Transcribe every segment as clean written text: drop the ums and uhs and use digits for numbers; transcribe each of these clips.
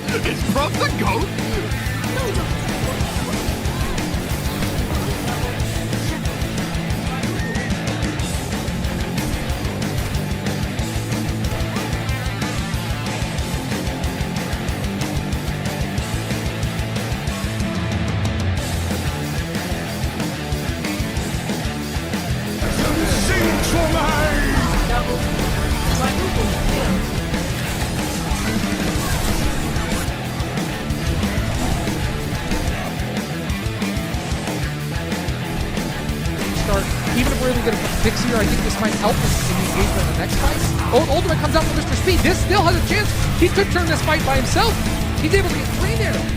Is Bruv the GOAT? Even if we're able to get a picks here, I think this might help us in the engagement in the next fight. Ultimate comes out with Mr. Speed. This still has a chance. He could turn this fight by himself. He's able to get 3 there.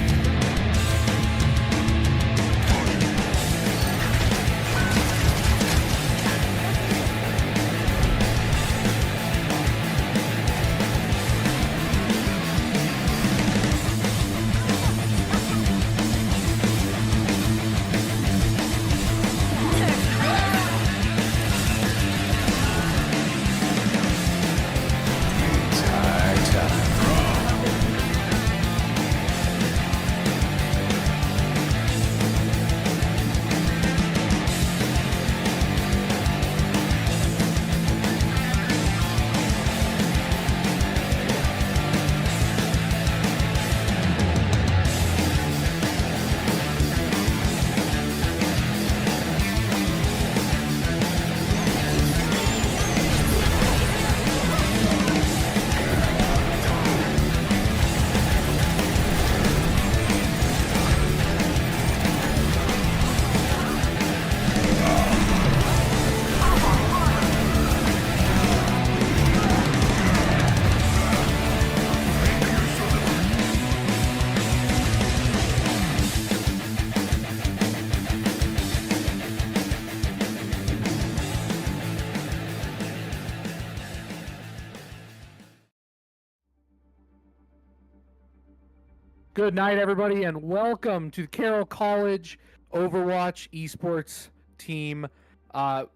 Good night, everybody, and welcome to the Carroll College Overwatch esports team.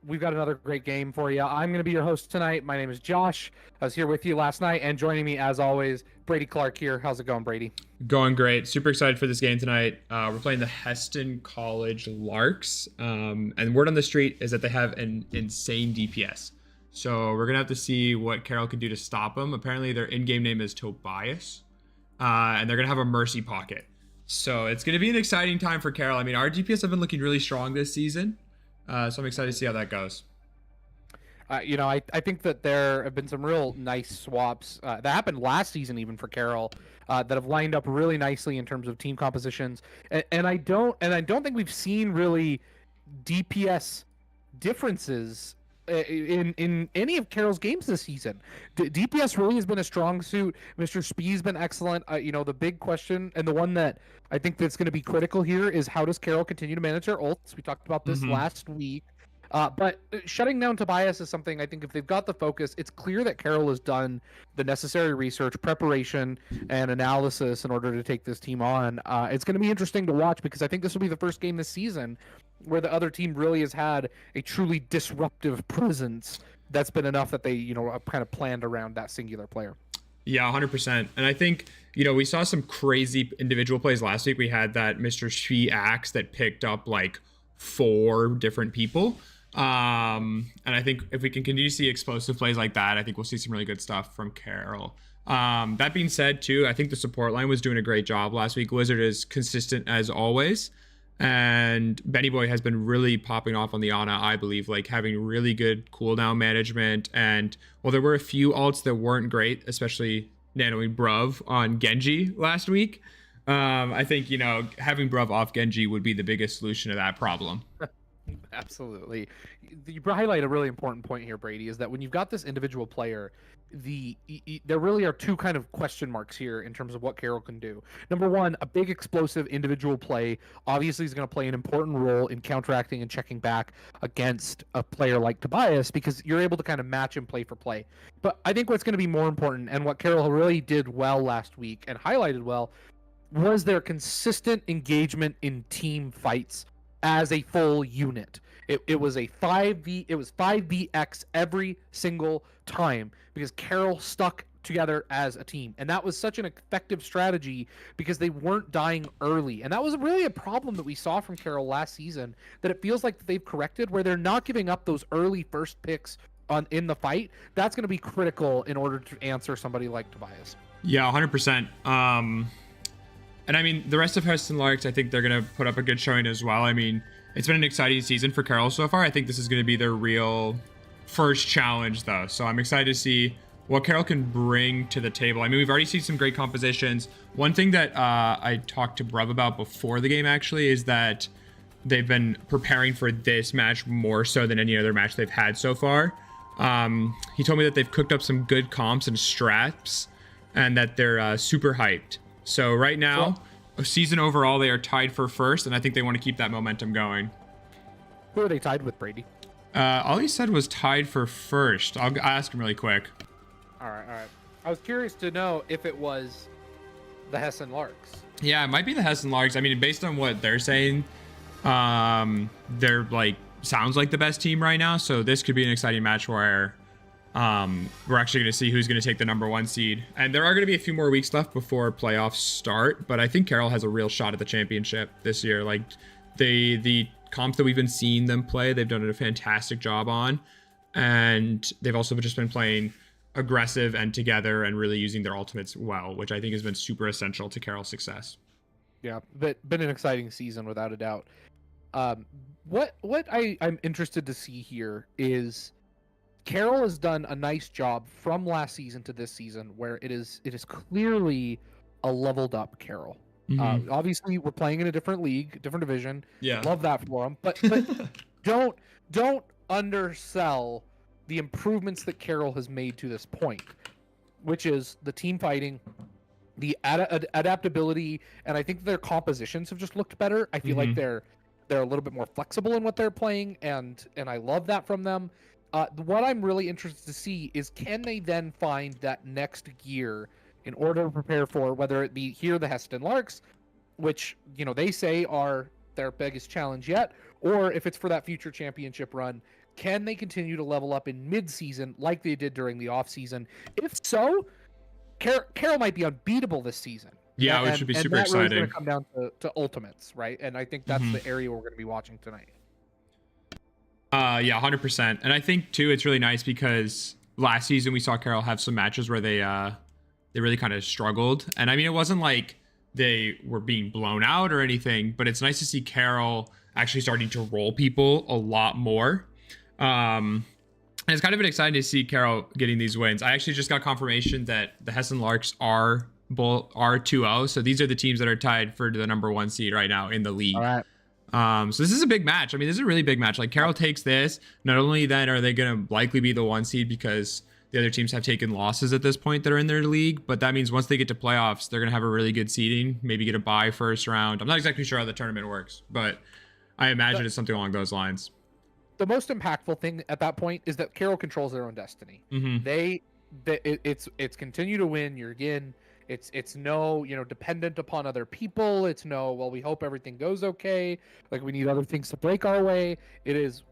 We've got another great game for you. I'm going to be your host tonight. My name is Josh. I was here with you last night, and joining me, as always, Brady Clark here. How's it going, Brady? Going great. Super excited for this game tonight. We're playing the Hesston College Larks, and word on the street is that they have an insane DPS. So we're going to have to see what Carroll can do to stop them. Apparently, their in-game name is Tobias. And they're going to have a mercy pocket. So it's going to be an exciting time for Carroll. I mean, our DPS have been looking really strong this season. So I'm excited to see how that goes. I think that there have been some real nice swaps that happened last season, even for Carroll, that have lined up really nicely in terms of team compositions. And I don't think we've seen really DPS differences in any of Carroll's games this season. DPS really has been a strong suit. Mr. Speed's been excellent. The big question, and the one that I think that's going to be critical here, is how does Carroll continue to manage their ults? We talked about this last week. But shutting down Tobias is something I think if they've got the focus, it's clear that Carroll has done the necessary research, preparation, and analysis in order to take this team on. It's going to be interesting to watch because I think this will be the first game this season where the other team really has had a truly disruptive presence that's been enough that they, kind of planned around that singular player. Yeah, 100%. And I think, we saw some crazy individual plays last week. We had that Mr. Shi axe that picked up like 4 different people. And I think if we can continue to see explosive plays like that, I think we'll see some really good stuff from Carroll. That being said, too, I think the support line was doing a great job last week. Wizard is consistent as always. And Benny Boy has been really popping off on the Ana, I believe, like having really good cooldown management. And while there were a few ults that weren't great, especially nanoing Bruv on Genji last week, I think, having Bruv off Genji would be the biggest solution to that problem. Absolutely. You highlight a really important point here, Brady, is that when you've got this individual player, there really are 2 kind of question marks here in terms of what Carroll can do. Number one, a big explosive individual play obviously is going to play an important role in counteracting and checking back against a player like Tobias because you're able to kind of match him play for play. But I think what's going to be more important, and what Carroll really did well last week and highlighted well, was their consistent engagement in team fights as a full unit. It was a 5v, it was 5vx every single time because Carroll stuck together as a team. And that was such an effective strategy because they weren't dying early. And that was really a problem that we saw from Carroll last season, that it feels like they've corrected, where they're not giving up those early first picks in the fight. That's going to be critical in order to answer somebody like Tobias. Yeah, 100%. And I mean, the rest of Hesston Larks, I think they're going to put up a good showing as well. I mean, it's been an exciting season for Carroll so far. I think this is going to be their real first challenge, though. So I'm excited to see what Carroll can bring to the table. I mean, we've already seen some great compositions. One thing that I talked to Brub about before the game, actually, is that they've been preparing for this match more so than any other match they've had so far. He told me that they've cooked up some good comps and straps, and that they're super hyped. So right now, season overall, they are tied for first, and I think they want to keep that momentum going. Who are they tied with, Brady? All he said was tied for first. I'll ask him really quick. All right. I was curious to know if it was the Hesston Larks. Yeah, it might be the Hesston Larks. I mean, based on what they're saying, they're like sounds like the best team right now. So this could be an exciting match where we're actually going to see who's going to take the number 1 seed. And there are going to be a few more weeks left before playoffs start, but I think Carroll has a real shot at the championship this year. Like the comps that we've been seeing them play, they've done a fantastic job on, and they've also just been playing aggressive and together and really using their ultimates well, which I think has been super essential to Carroll's success. Yeah, but been an exciting season without a doubt. What I'm interested to see here is Carroll has done a nice job from last season to this season, where it is clearly a leveled up Carroll. Mm-hmm. Obviously, we're playing in a different league, different division. Yeah, love that for them. But don't undersell the improvements that Carroll has made to this point, which is the team fighting, the adaptability, and I think their compositions have just looked better. I feel like they're a little bit more flexible in what they're playing, and I love that from them. What I'm really interested to see is, can they then find that next gear in order to prepare for, whether it be here the Hesston Larks, which they say are their biggest challenge yet, or if it's for that future championship run. Can they continue to level up in mid-season like they did during the off-season? If so, Carroll might be unbeatable this season. Yeah, which should be super exciting. Really going to come down to ultimates, right? And I think that's the area we're going to be watching tonight. Yeah, 100%. And I think too, it's really nice because last season we saw Carroll have some matches where they really kind of struggled. And I mean, it wasn't like they were being blown out or anything, but it's nice to see Carroll actually starting to roll people a lot more. And it's kind of been exciting to see Carroll getting these wins. I actually just got confirmation that the Hesston Larks are 2-0. So these are the teams that are tied for the number 1 seed right now in the league. All right. So this is a big match. I mean, this is a really big match. Like Carroll takes this, not only then are they going to likely be the 1 seed because the other teams have taken losses at this point that are in their league, but that means once they get to playoffs, they're going to have a really good seeding, maybe get a bye first round. I'm not exactly sure how the tournament works, but I imagine it's something along those lines. The most impactful thing at that point is that Carroll controls their own destiny. It's continue to win. You're again. It's no dependent upon other people. It's no, well, we hope everything goes okay. Like we need other things to break our way. It's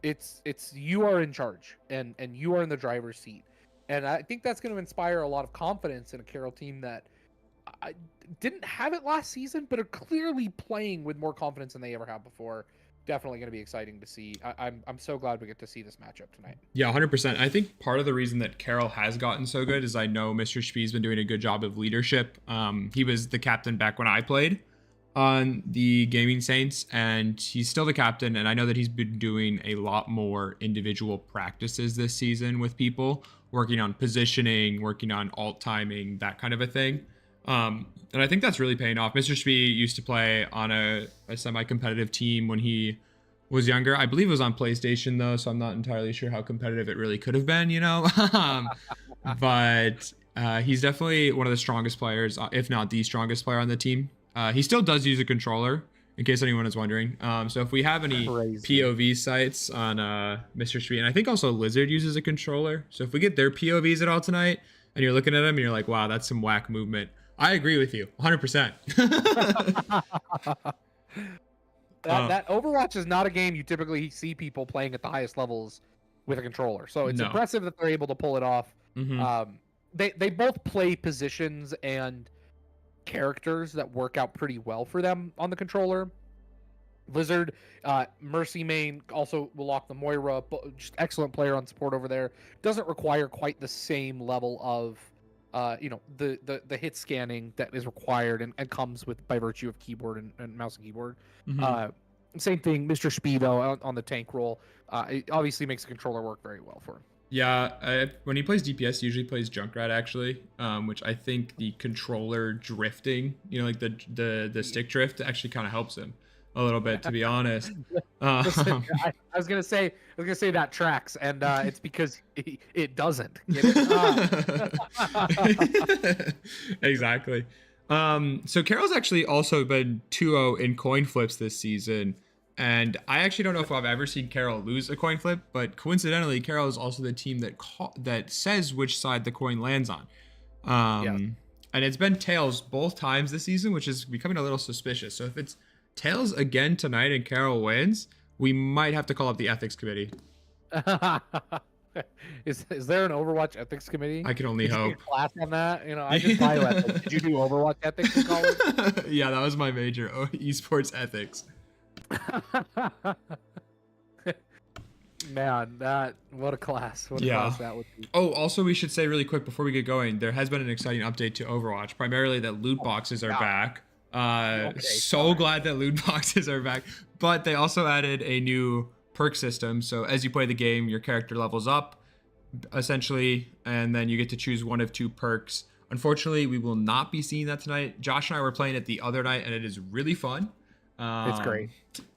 you are in charge and you are in the driver's seat. And I think that's going to inspire a lot of confidence in a Carroll team that didn't have it last season, but are clearly playing with more confidence than they ever have before. Definitely going to be exciting to see. I'm so glad we get to see this matchup tonight. Yeah, 100%. I think part of the reason that Carroll has gotten so good is I know Mr. Spee's been doing a good job of leadership. He was the captain back when I played on the Gaming Saints, and he's still the captain. And I know that he's been doing a lot more individual practices this season with people, working on positioning, working on alt timing, that kind of a thing. And I think that's really paying off. Mr. Spee used to play on a semi-competitive team when he was younger. I believe it was on PlayStation though, so I'm not entirely sure how competitive it really could have been, but he's definitely one of the strongest players, if not the strongest player on the team. He still does use a controller, in case anyone is wondering. So if we have any POV sites on Mr. Spee, and I think also Lizard uses a controller. So if we get their POVs at all tonight, and you're looking at them and you're like, wow, that's some whack movement, I agree with you 100%. That Overwatch is not a game you typically see people playing at the highest levels with a controller. So it's impressive that they're able to pull it off. they both play positions and characters that work out pretty well for them on the controller. Blizzard, Mercy main also will lock the Moira, just excellent player on support over there. Doesn't require quite the same level of, the hit scanning that is required and comes with by virtue of keyboard and mouse and keyboard. Mm-hmm. Same thing, Mr. Speedo on the tank role. It obviously makes the controller work very well for him. Yeah, when he plays DPS, he usually plays Junkrat actually, which I think the controller drifting, like the stick drift, actually kind of helps him a little bit, to be honest. Listen, I was gonna say that tracks, and it's because it doesn't. Get it? Exactly. So Carroll's actually also been 2-0 in coin flips this season. And I actually don't know if I've ever seen Carroll lose a coin flip, but coincidentally, Carroll is also the team that says which side the coin lands on. And it's been tails both times this season, which is becoming a little suspicious. So if it's tails again tonight and Carroll wins, we might have to call up the ethics committee. Is there an Overwatch ethics committee? I can only hope. Class on that, I did bioethics. Did you do Overwatch ethics in college? Yeah, that was my major, esports ethics. Man, what a class. What a class that would be. Oh, also we should say really quick before we get going, there has been an exciting update to Overwatch, primarily that loot boxes are back. Glad that loot boxes are back, but they also added a new perk system. So as you play the game, your character levels up essentially, and then you get to choose one of two perks. Unfortunately, we will not be seeing that tonight. Josh and I were playing it the other night, and it is really fun. It's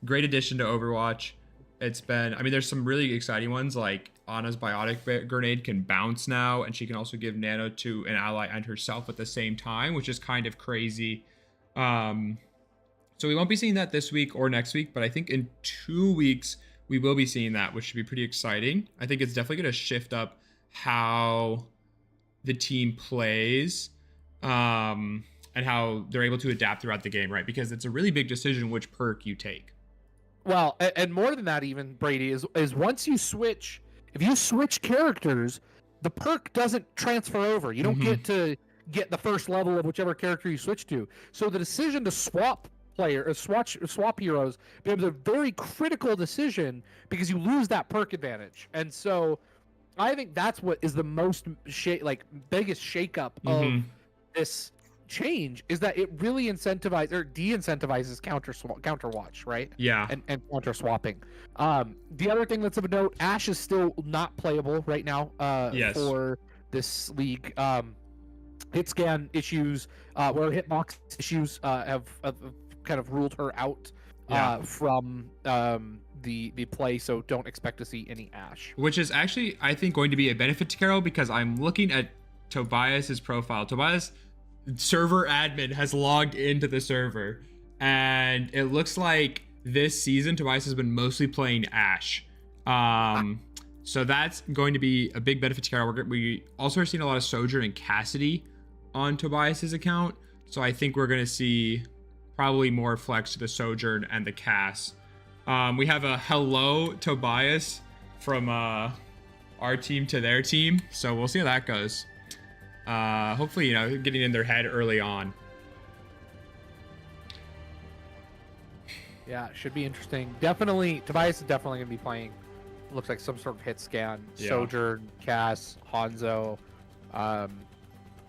great addition to Overwatch. It's been, there's some really exciting ones, like Ana's biotic grenade can bounce now, and she can also give nano to an ally and herself at the same time, which is kind of crazy. So we won't be seeing that this week or next week, but I think in 2 weeks we will be seeing that, which should be pretty exciting. I think it's definitely going to shift up how the team plays, and how they're able to adapt throughout the game, right? Because it's a really big decision which perk you take. Well, and more than that even, Brady, is once you switch, if you switch characters, the perk doesn't transfer over. You don't get to get the first level of whichever character you switch to. So the decision to swap heroes becomes a very critical decision because you lose that perk advantage. And so I think that's what is the most biggest shakeup of this change, is that it really incentivizes or de-incentivizes counter watch, right? Yeah. And counter swapping. The other thing that's of note, Ashe is still not playable right now for this league. Hit scan issues, where hitbox issues have kind of ruled her out from the play, so don't expect to see any Ashe. Which is actually, I think, going to be a benefit to Carroll, because I'm looking at Tobias's profile. Tobias, server admin, has logged into the server, and it looks like this season Tobias has been mostly playing Ashe. So that's going to be a big benefit to Carroll. We also are seeing a lot of Sojourn and Cassidy on Tobias's account, so I think we're going to see probably more flex to the Sojourn and the Cass. We have a hello Tobias from our team to their team, so we'll see how that goes. Hopefully, getting in their head early on. Yeah, should be interesting. Definitely, Tobias is definitely going to be playing, looks like some sort of hit scan. Yeah. Sojourn, Cass, Hanzo. And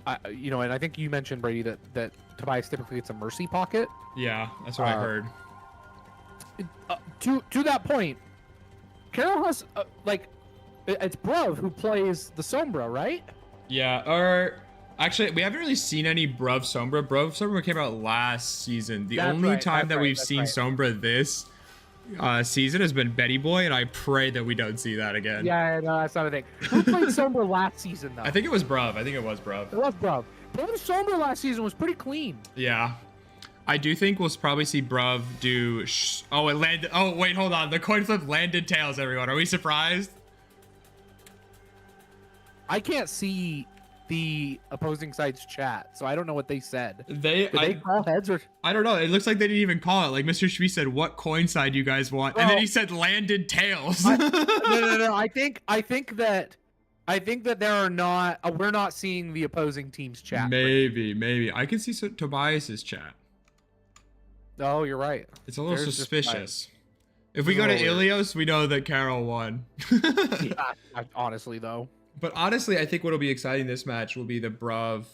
I think you mentioned, Brady, that Tobias typically gets a Mercy pocket. Yeah, that's what I heard. To that point, Carroll has, it's Bruv who plays the Sombra, right? Yeah, or actually, we haven't really seen any Bruv Sombra. Bruv Sombra came out last season. The only time that we've seen Sombra this season has been Betty Boy, and I pray that we don't see that again. Yeah, no, that's not a thing. Who played Sombra last season, though? I think it was Bruv. It was Bruv. Bruv Sombra last season was pretty clean. Yeah. I do think we'll probably see Bruv do... it landed... Oh, wait, hold on. The coin flip landed tails, everyone. Are we surprised? I can't see the opposing side's chat, so I don't know what they said. Did they call heads or? I don't know. It looks like they didn't even call it. Like Mr. Shmi said, "What coin side you guys want?" And then he said landed tails. No. I think that I think that there are not. We're not seeing the opposing team's chat. Maybe. I can see Tobias's chat. Oh, you're right. It's a little There's suspicious. If we go to Ilios, we know that Carroll won. Yeah, honestly, though. But honestly, I think what'll be exciting this match will be the Bruv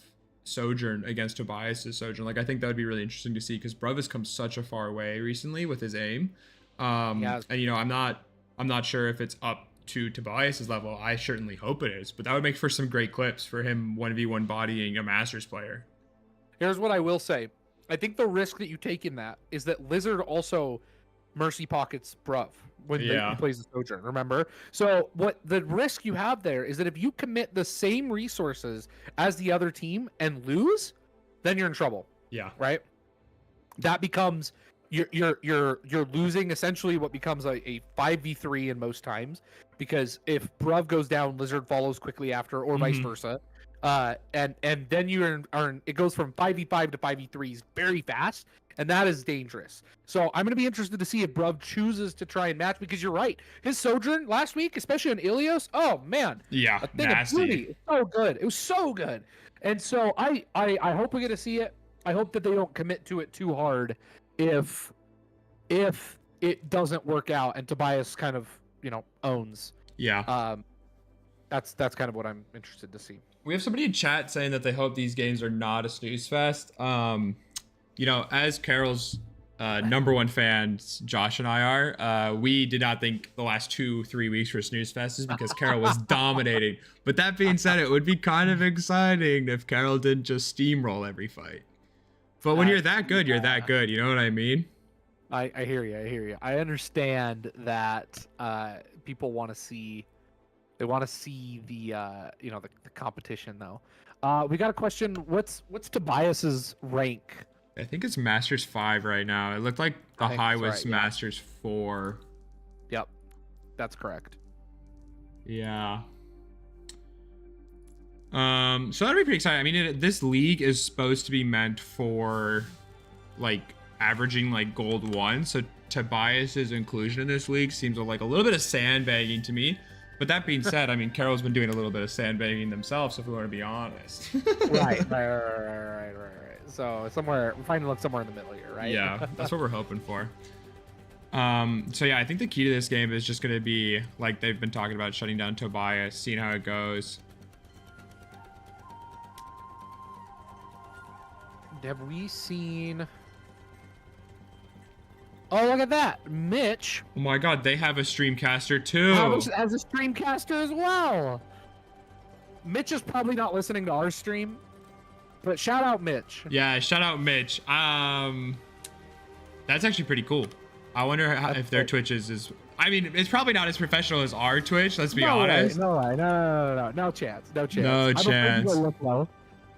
Sojourn against Tobias's Sojourn. Like, I think that would be really interesting to see because Bruv has come such a far way recently with his aim. And you know, I'm not sure if it's up to Tobias's level. I certainly hope it is, but that would make for some great clips for him 1v1 bodying a Masters player. Here's what I will say. I think the risk that you take in that is that Lizard also mercy pockets Bruv when he plays the Sojourn, remember? So what the risk you have there is that if you commit the same resources as the other team and lose, then you're in trouble. Yeah. Right? That becomes you're losing essentially what becomes a 5v3 in most times, because if Bruv goes down, Lizard follows quickly after, or vice versa. And then you are it goes from 5v5 to 5v3s very fast, and that is dangerous. So I'm going to be interested to see if Bruv chooses to try and match, because you're right. His Sojourn last week, especially on Ilios, oh man. Yeah, a thing nasty. Of beauty. It's so good. It was so good. And so I hope we get to see it. I hope that they don't commit to it too hard if it doesn't work out and Tobias kind of, owns. Yeah. That's kind of what I'm interested to see. We have somebody in chat saying that they hope these games are not a snooze fest. As Carroll's number one fans, Josh and I are, we did not think the last 2-3 weeks were snooze fests because Carroll was dominating. But that being said, it would be kind of exciting if Carroll didn't just steamroll every fight. But when you're that good, you're that good. You know what I mean? I hear you. I understand that people want to see. They want to see the the competition though. We got a question. What's Tobias's rank? I think it's Masters 5 right now. It looked like the high was Masters 4. Yep, that's correct. Yeah. So that'd be pretty exciting. I mean, this league is supposed to be meant for like averaging like gold 1. So Tobias's inclusion in this league seems like a little bit of sandbagging to me. But that being said, I mean, Carroll's been doing a little bit of sandbagging themselves, if we want to be honest. Right. So we're finding somewhere in the middle here, right? Yeah, that's what we're hoping for. So yeah, I think the key to this game is just going to be, like they've been talking about, shutting down Tobias, seeing how it goes. Have we seen... Oh, look at that. Mitch. Oh my god, they have a streamcaster too. As a streamcaster as well. Mitch is probably not listening to our stream, but shout out Mitch. Yeah, shout out Mitch. That's actually pretty cool. I wonder if their Twitch is... I mean, it's probably not as professional as our Twitch, let's be honest. No chance. No chance.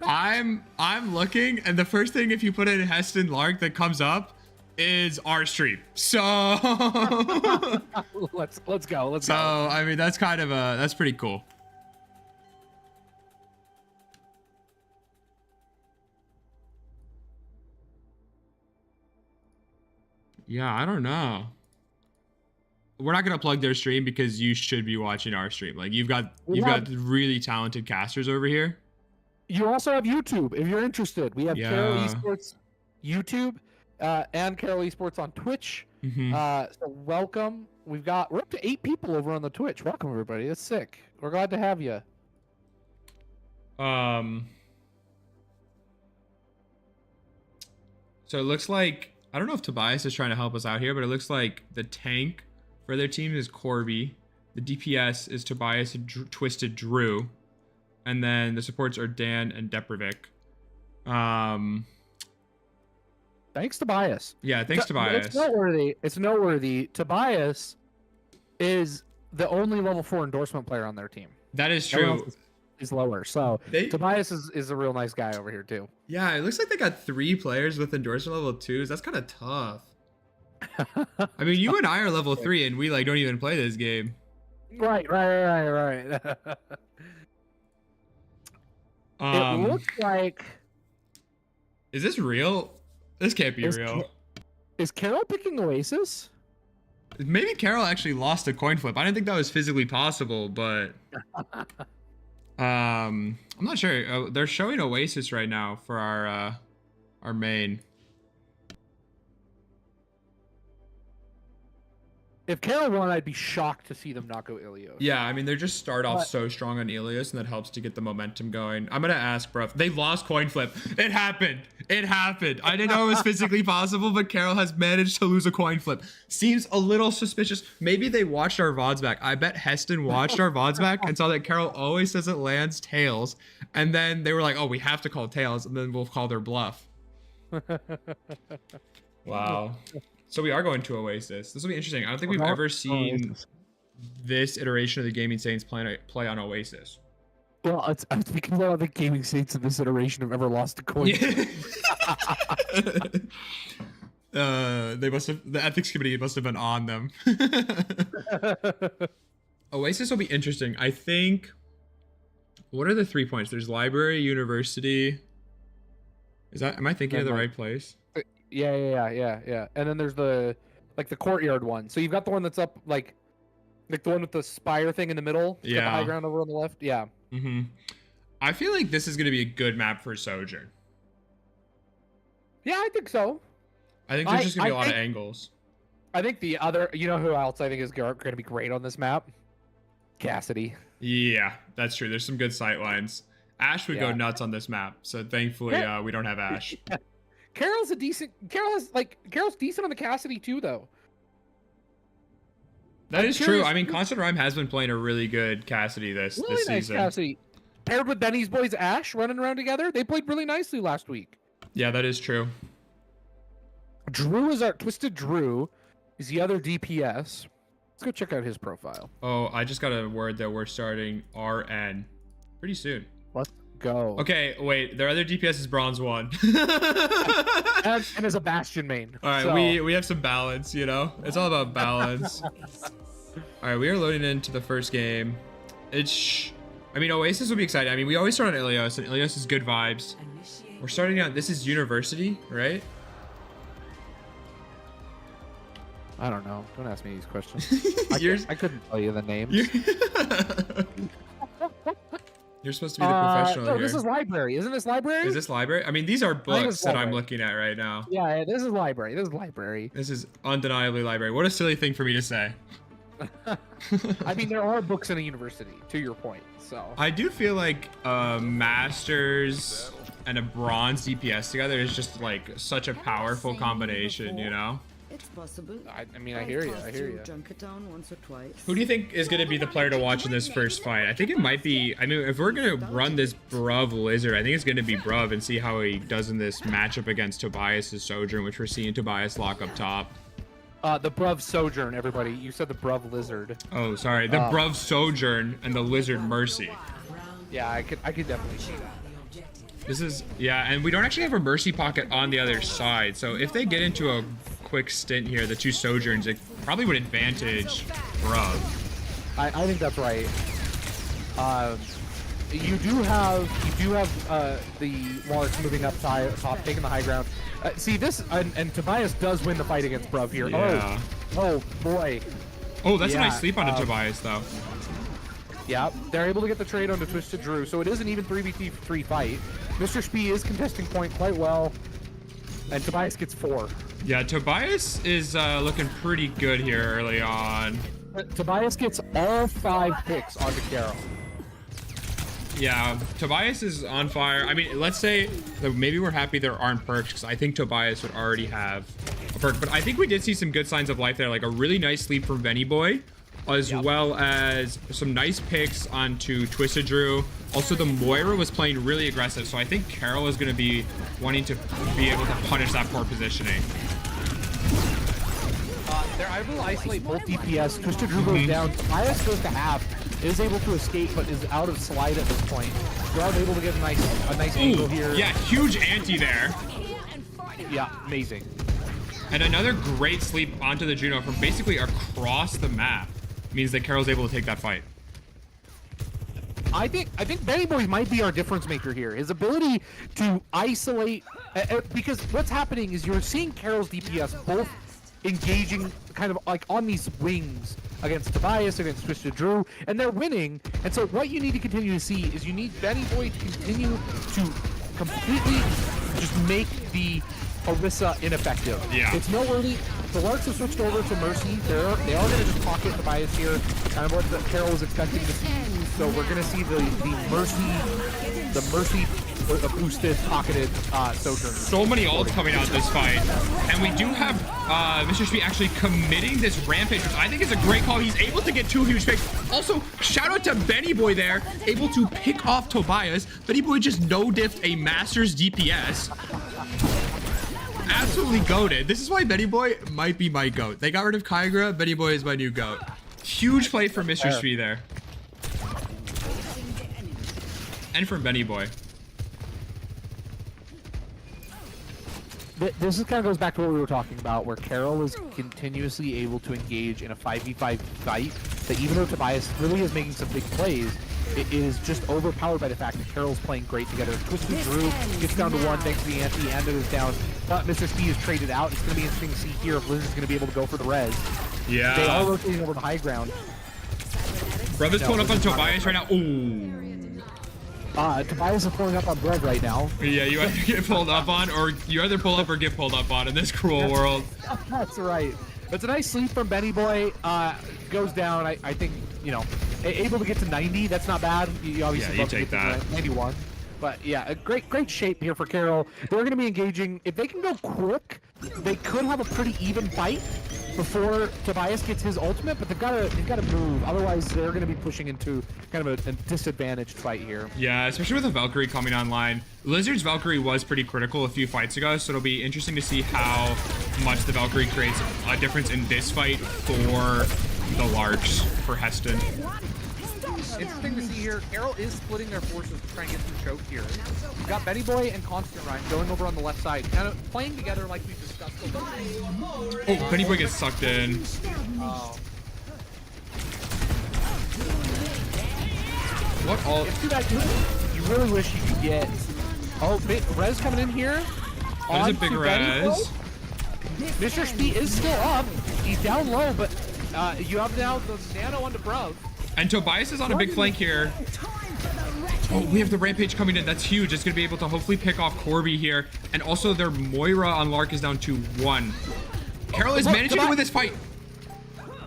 I'm looking, and the first thing, if you put in Hesston Lark, that comes up is our stream. So let's go. So I mean, that's kind of that's pretty cool. Yeah, I don't know. We're not gonna plug their stream because you should be watching our stream. Like you've got really talented casters over here. You also have YouTube if you're interested. We have Carroll Esports YouTube. And Carroll Esports on Twitch. So welcome. We're up to 8 people over on the Twitch. Welcome everybody. That's sick. We're glad to have you. So it looks like, I don't know if Tobias is trying to help us out here, but it looks like the tank for their team is Corby. The DPS is Tobias and Twisted Drew. And then the supports are Dan and Deprovic. Thanks, Tobias. Yeah, thanks, Tobias. It's noteworthy. Tobias is the only level 4 endorsement player on their team. That is true. Is lower. So Tobias is a real nice guy over here too. Yeah, it looks like they got 3 players with endorsement level 2s. That's kind of tough. I mean, you and I are level 3, and we don't even play this game. Right. It looks like. Is this real? This can't be real. Is Carroll picking Oasis? Maybe Carroll actually lost a coin flip. I didn't think that was physically possible, but I'm not sure. They're showing Oasis right now for our main. If Carroll won, I'd be shocked to see them not go Ilios. Yeah, I mean, they just start off so strong on Ilios, and that helps to get the momentum going. I'm gonna ask, bro. They lost coin flip. It happened. It happened. I didn't know it was physically possible, but Carroll has managed to lose a coin flip. Seems a little suspicious. Maybe they watched our VODs back. I bet Hesston watched our VODs back and saw that Carroll always says it lands tails, and then they were like, "Oh, we have to call tails, and then we'll call their bluff." Wow. So we are going to Oasis. This will be interesting. I don't think we've ever seen this iteration of the Gaming Saints play on Oasis. Well, it's because I don't think Gaming Saints in this iteration have ever lost a coin. They must have. The ethics committee must have been on them. Oasis will be interesting. I think. What are the 3 points? There's library, university. Am I thinking of the right place? Yeah. And then there's the courtyard one. So you've got the one that's up like the one with the spire thing in the middle. It's got the high ground over on the left. Yeah. Mm-hmm. I feel like this is going to be a good map for Sojourn. Yeah, I think so. I think there's just going to be a lot of angles. I think the other, you know who else I think is going to be great on this map? Cassidy. Yeah, that's true. There's some good sight lines. Ash would go nuts on this map. So thankfully, we don't have Ash. Yeah. Carroll's decent on the Cassidy too, though. That is true. I mean, Constant Rhyme has been playing a really good Cassidy this nice season. Cassidy. Paired with Benny's boys Ash running around together. They played really nicely last week. Yeah, that is true. Drew is our Twisted Drew. Is the other DPS. Let's go check out his profile. Oh, I just got a word that we're starting RN pretty soon. Let's go. Okay, wait. Their other DPS is Bronze 1. and as a Bastion main. All right, so. we have some balance, you know? It's all about balance. All right, we are loading into the first game. I mean, Oasis will be exciting. I mean, we always start on Ilios, and Ilios is good vibes. We're starting out. This is University, right? I don't know. Don't ask me these questions. I couldn't tell you the names. You're supposed to be the professional here. This is library. Isn't this library? Is this library? I mean, these are books that I'm looking at right now. Yeah, this is library. This is undeniably library. What a silly thing for me to say. I mean, there are books in a university, to your point. So I do feel like Masters and a Bronze DPS together is just like such a powerful combination, you know? It's possible. I mean, I hear you. Who do you think is going to be the player to watch in this first fight? I think it might be. I mean, if we're going to run this Bruv Lizard, I think it's going to be Bruv and see how he does in this matchup against Tobias's Sojourn, which we're seeing Tobias lock up top. The Bruv Sojourn, everybody. You said the Bruv Lizard. Oh, sorry. The Bruv Sojourn and the Lizard Mercy. Yeah, I could definitely see that. This is, yeah, and we don't actually have a Mercy pocket on the other side. So if they get into a quick stint here, the two Sojourns, it probably would advantage Bruv. I think that's right. You do have the Larks moving up top, taking the high ground. See this, and Tobias does win the fight against Bruv here. Yeah. Oh boy. Oh, that's a nice sleep onto Tobias though. Yeah, they're able to get the trade onto Twisted Drew, so it is an even 3v3 fight. Mr. Spee is contesting point quite well, and Tobias gets 4. Yeah, Tobias is looking pretty good here early on. Tobias gets all 5 picks onto Carroll. Yeah, Tobias is on fire. I mean, let's say that maybe we're happy there aren't perks, because I think Tobias would already have a perk. But I think we did see some good signs of life there, like a really nice sleep from Benny Boy, as well as some nice picks onto Twisted Drew. Also, the Moira was playing really aggressive, so I think Carroll is going to be wanting to be able to punish that poor positioning. They're able to isolate both DPS. Twisted Drew goes down. Tobias goes to half. Is able to escape, but is out of slide at this point. Brown able to get a nice angle here. Yeah, huge anti there. Yeah, amazing. And another great sleep onto the Juno from basically across the map means that Carroll's able to take that fight. I think Benny Boy might be our difference maker here. His ability to isolate, because what's happening is you're seeing Carroll's DPS both engaging kind of like on these wings against Tobias, against Twisted Drew, and they're winning. And so what you need to continue to see is you need Benny Boy to continue to completely just make the Orisa ineffective. Yeah. It's noteworthy. The Larks have switched over to Mercy. They are going to just pocket Tobias here, kind of what the Carroll was expecting to see. So we're going to see the Mercy boosted, pocketed Sojourner. So many ults coming out this fight. And we do have Mr. Speed actually committing this rampage, which I think is a great call. He's able to get 2 huge picks. Also, shout out to Benny Boy there, able to pick off Tobias. Benny Boy just no-diffed a Masters DPS. Absolutely goated. This is why Benny Boy might be my goat. They got rid of Kygra. Benny Boy is my new goat. Huge play from Mr. Speed there. And from Benny Boy. This kind of goes back to what we were talking about, where Carroll is continuously able to engage in a 5v5 fight, that even though Tobias really is making some big plays, it is just overpowered by the fact that Carroll's playing great together. Twisted Drew gets down to 1 thanks to the anti, and it is down. But Mr. Speed is traded out. It's going to be interesting to see here if Blizzard's going to be able to go for the res. Yeah. They are rotating over the high ground. Bruv is pulling up on Tobias right now. Ooh. Tobias is pulling up on Bread right now. Yeah, you either get pulled up on, or you either pull up or get pulled up on in this cruel world. That's right. It's a nice sleep from Benny Boy. Goes down, I think, you know, able to get to 90. That's not bad. You obviously you take that. 91. But yeah, a great shape here for Carroll. They're going to be engaging. If they can go quick, they could have a pretty even fight before Tobias gets his ultimate. But they've got to move. Otherwise, they're going to be pushing into kind of a disadvantaged fight here. Yeah, especially with the Valkyrie coming online. Blizzard's Valkyrie was pretty critical a few fights ago, so it'll be interesting to see how much the Valkyrie creates a difference in this fight for the Larks, for Hesston. Interesting to see here. Carroll is splitting their forces to try and get through choke here. We've got Benny Boy and Constant Rhyme going over on the left side, kind of playing together like we've discussed. Oh, Benny Boy gets sucked in. What all? It's too bad. You really wish you could get. Oh, big res coming in here. That is a big res. Mr. Speed is still up. He's down low, but you have now the nano onto Bruv. And Tobias is on a big flank here. Oh, we have the Rampage coming in. That's huge. It's going to be able to hopefully pick off Corby here. And also their Moira on Lark is down to 1. Carroll is managing to win this fight.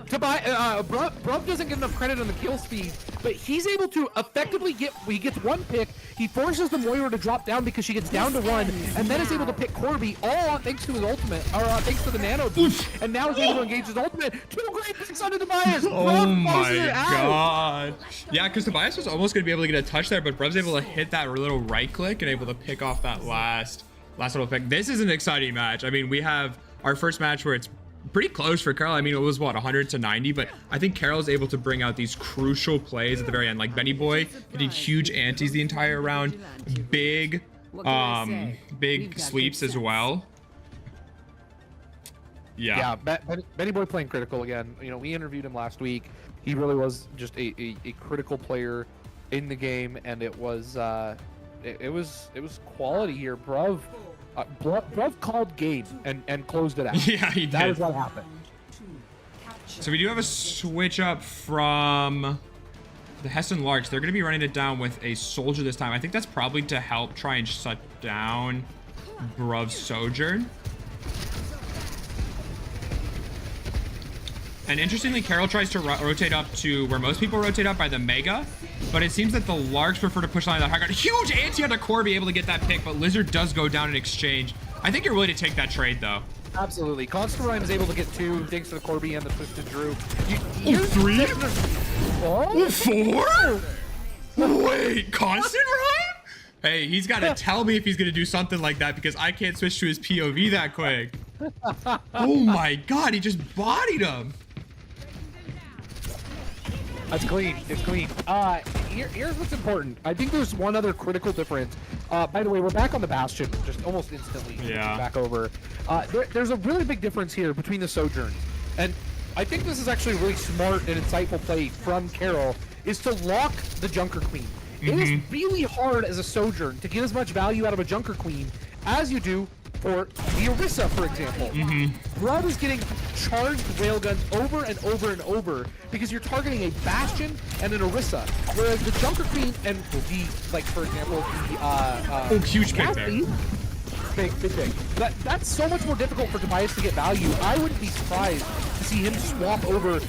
Bruv doesn't get enough credit on the kill speed, but he's able to effectively he gets 1 pick. He forces the Moira to drop down because she gets down to 1, and then is able to pick Corby, all thanks to his ultimate, or thanks to the nano boost, and now is able to engage his ultimate. 2 great picks onto Tobias. Oh my god. Yeah, because Tobias was almost going to be able to get a touch there, but Brev's able to hit that little right click and able to pick off that last little pick. This is an exciting match. I mean, we have our first match where it's pretty close for Carroll. I mean, it was what, 100 to 90, but I think Carroll's able to bring out these crucial plays at the very end, like Benny Boy hitting huge antis the entire round, big sleeps as well. Yeah, Benny Boy playing critical again. You know, we interviewed him last week. He really was just a critical player in the game, and it was quality here. Bruv called game and closed it out. Yeah, he did. That is what happened. So we do have a switch up from the Hesston Larks. They're going to be running it down with a soldier this time. I think that's probably to help try and shut down Bruv's Sojourn. And interestingly, Carroll tries to rotate up to where most people rotate up by the Mega, but it seems that the Larks prefer to push line the high ground. Huge anti onto Corby, able to get that pick, but Lizard does go down in exchange. I think you're willing to take that trade, though. Absolutely. Constant Rhyme is able to get 2, thanks to the Corby and the Twisted Drew. 3? 4? Wait, Constant Rhyme? Hey, he's got to tell me if he's going to do something like that, because I can't switch to his POV that quick. Oh my god, he just bodied him. That's clean. It's clean. Here's what's important. I think there's one other critical difference. By the way, we're back on the Bastion, just almost instantly. Yeah. Back over. There's a really big difference here between the Sojourns. And I think this is actually a really smart and insightful play from Carroll, is to lock the Junker Queen. It is really hard as a Sojourn to get as much value out of a Junker Queen as you do for the Orisa, for example. Bruv is getting charged railguns over and over and over because you're targeting a Bastion and an Orisa, whereas the Junker Queen and the, like, for example, the huge pick there. Big. That's so much more difficult for Tobias to get value. I wouldn't be surprised to see him swap over to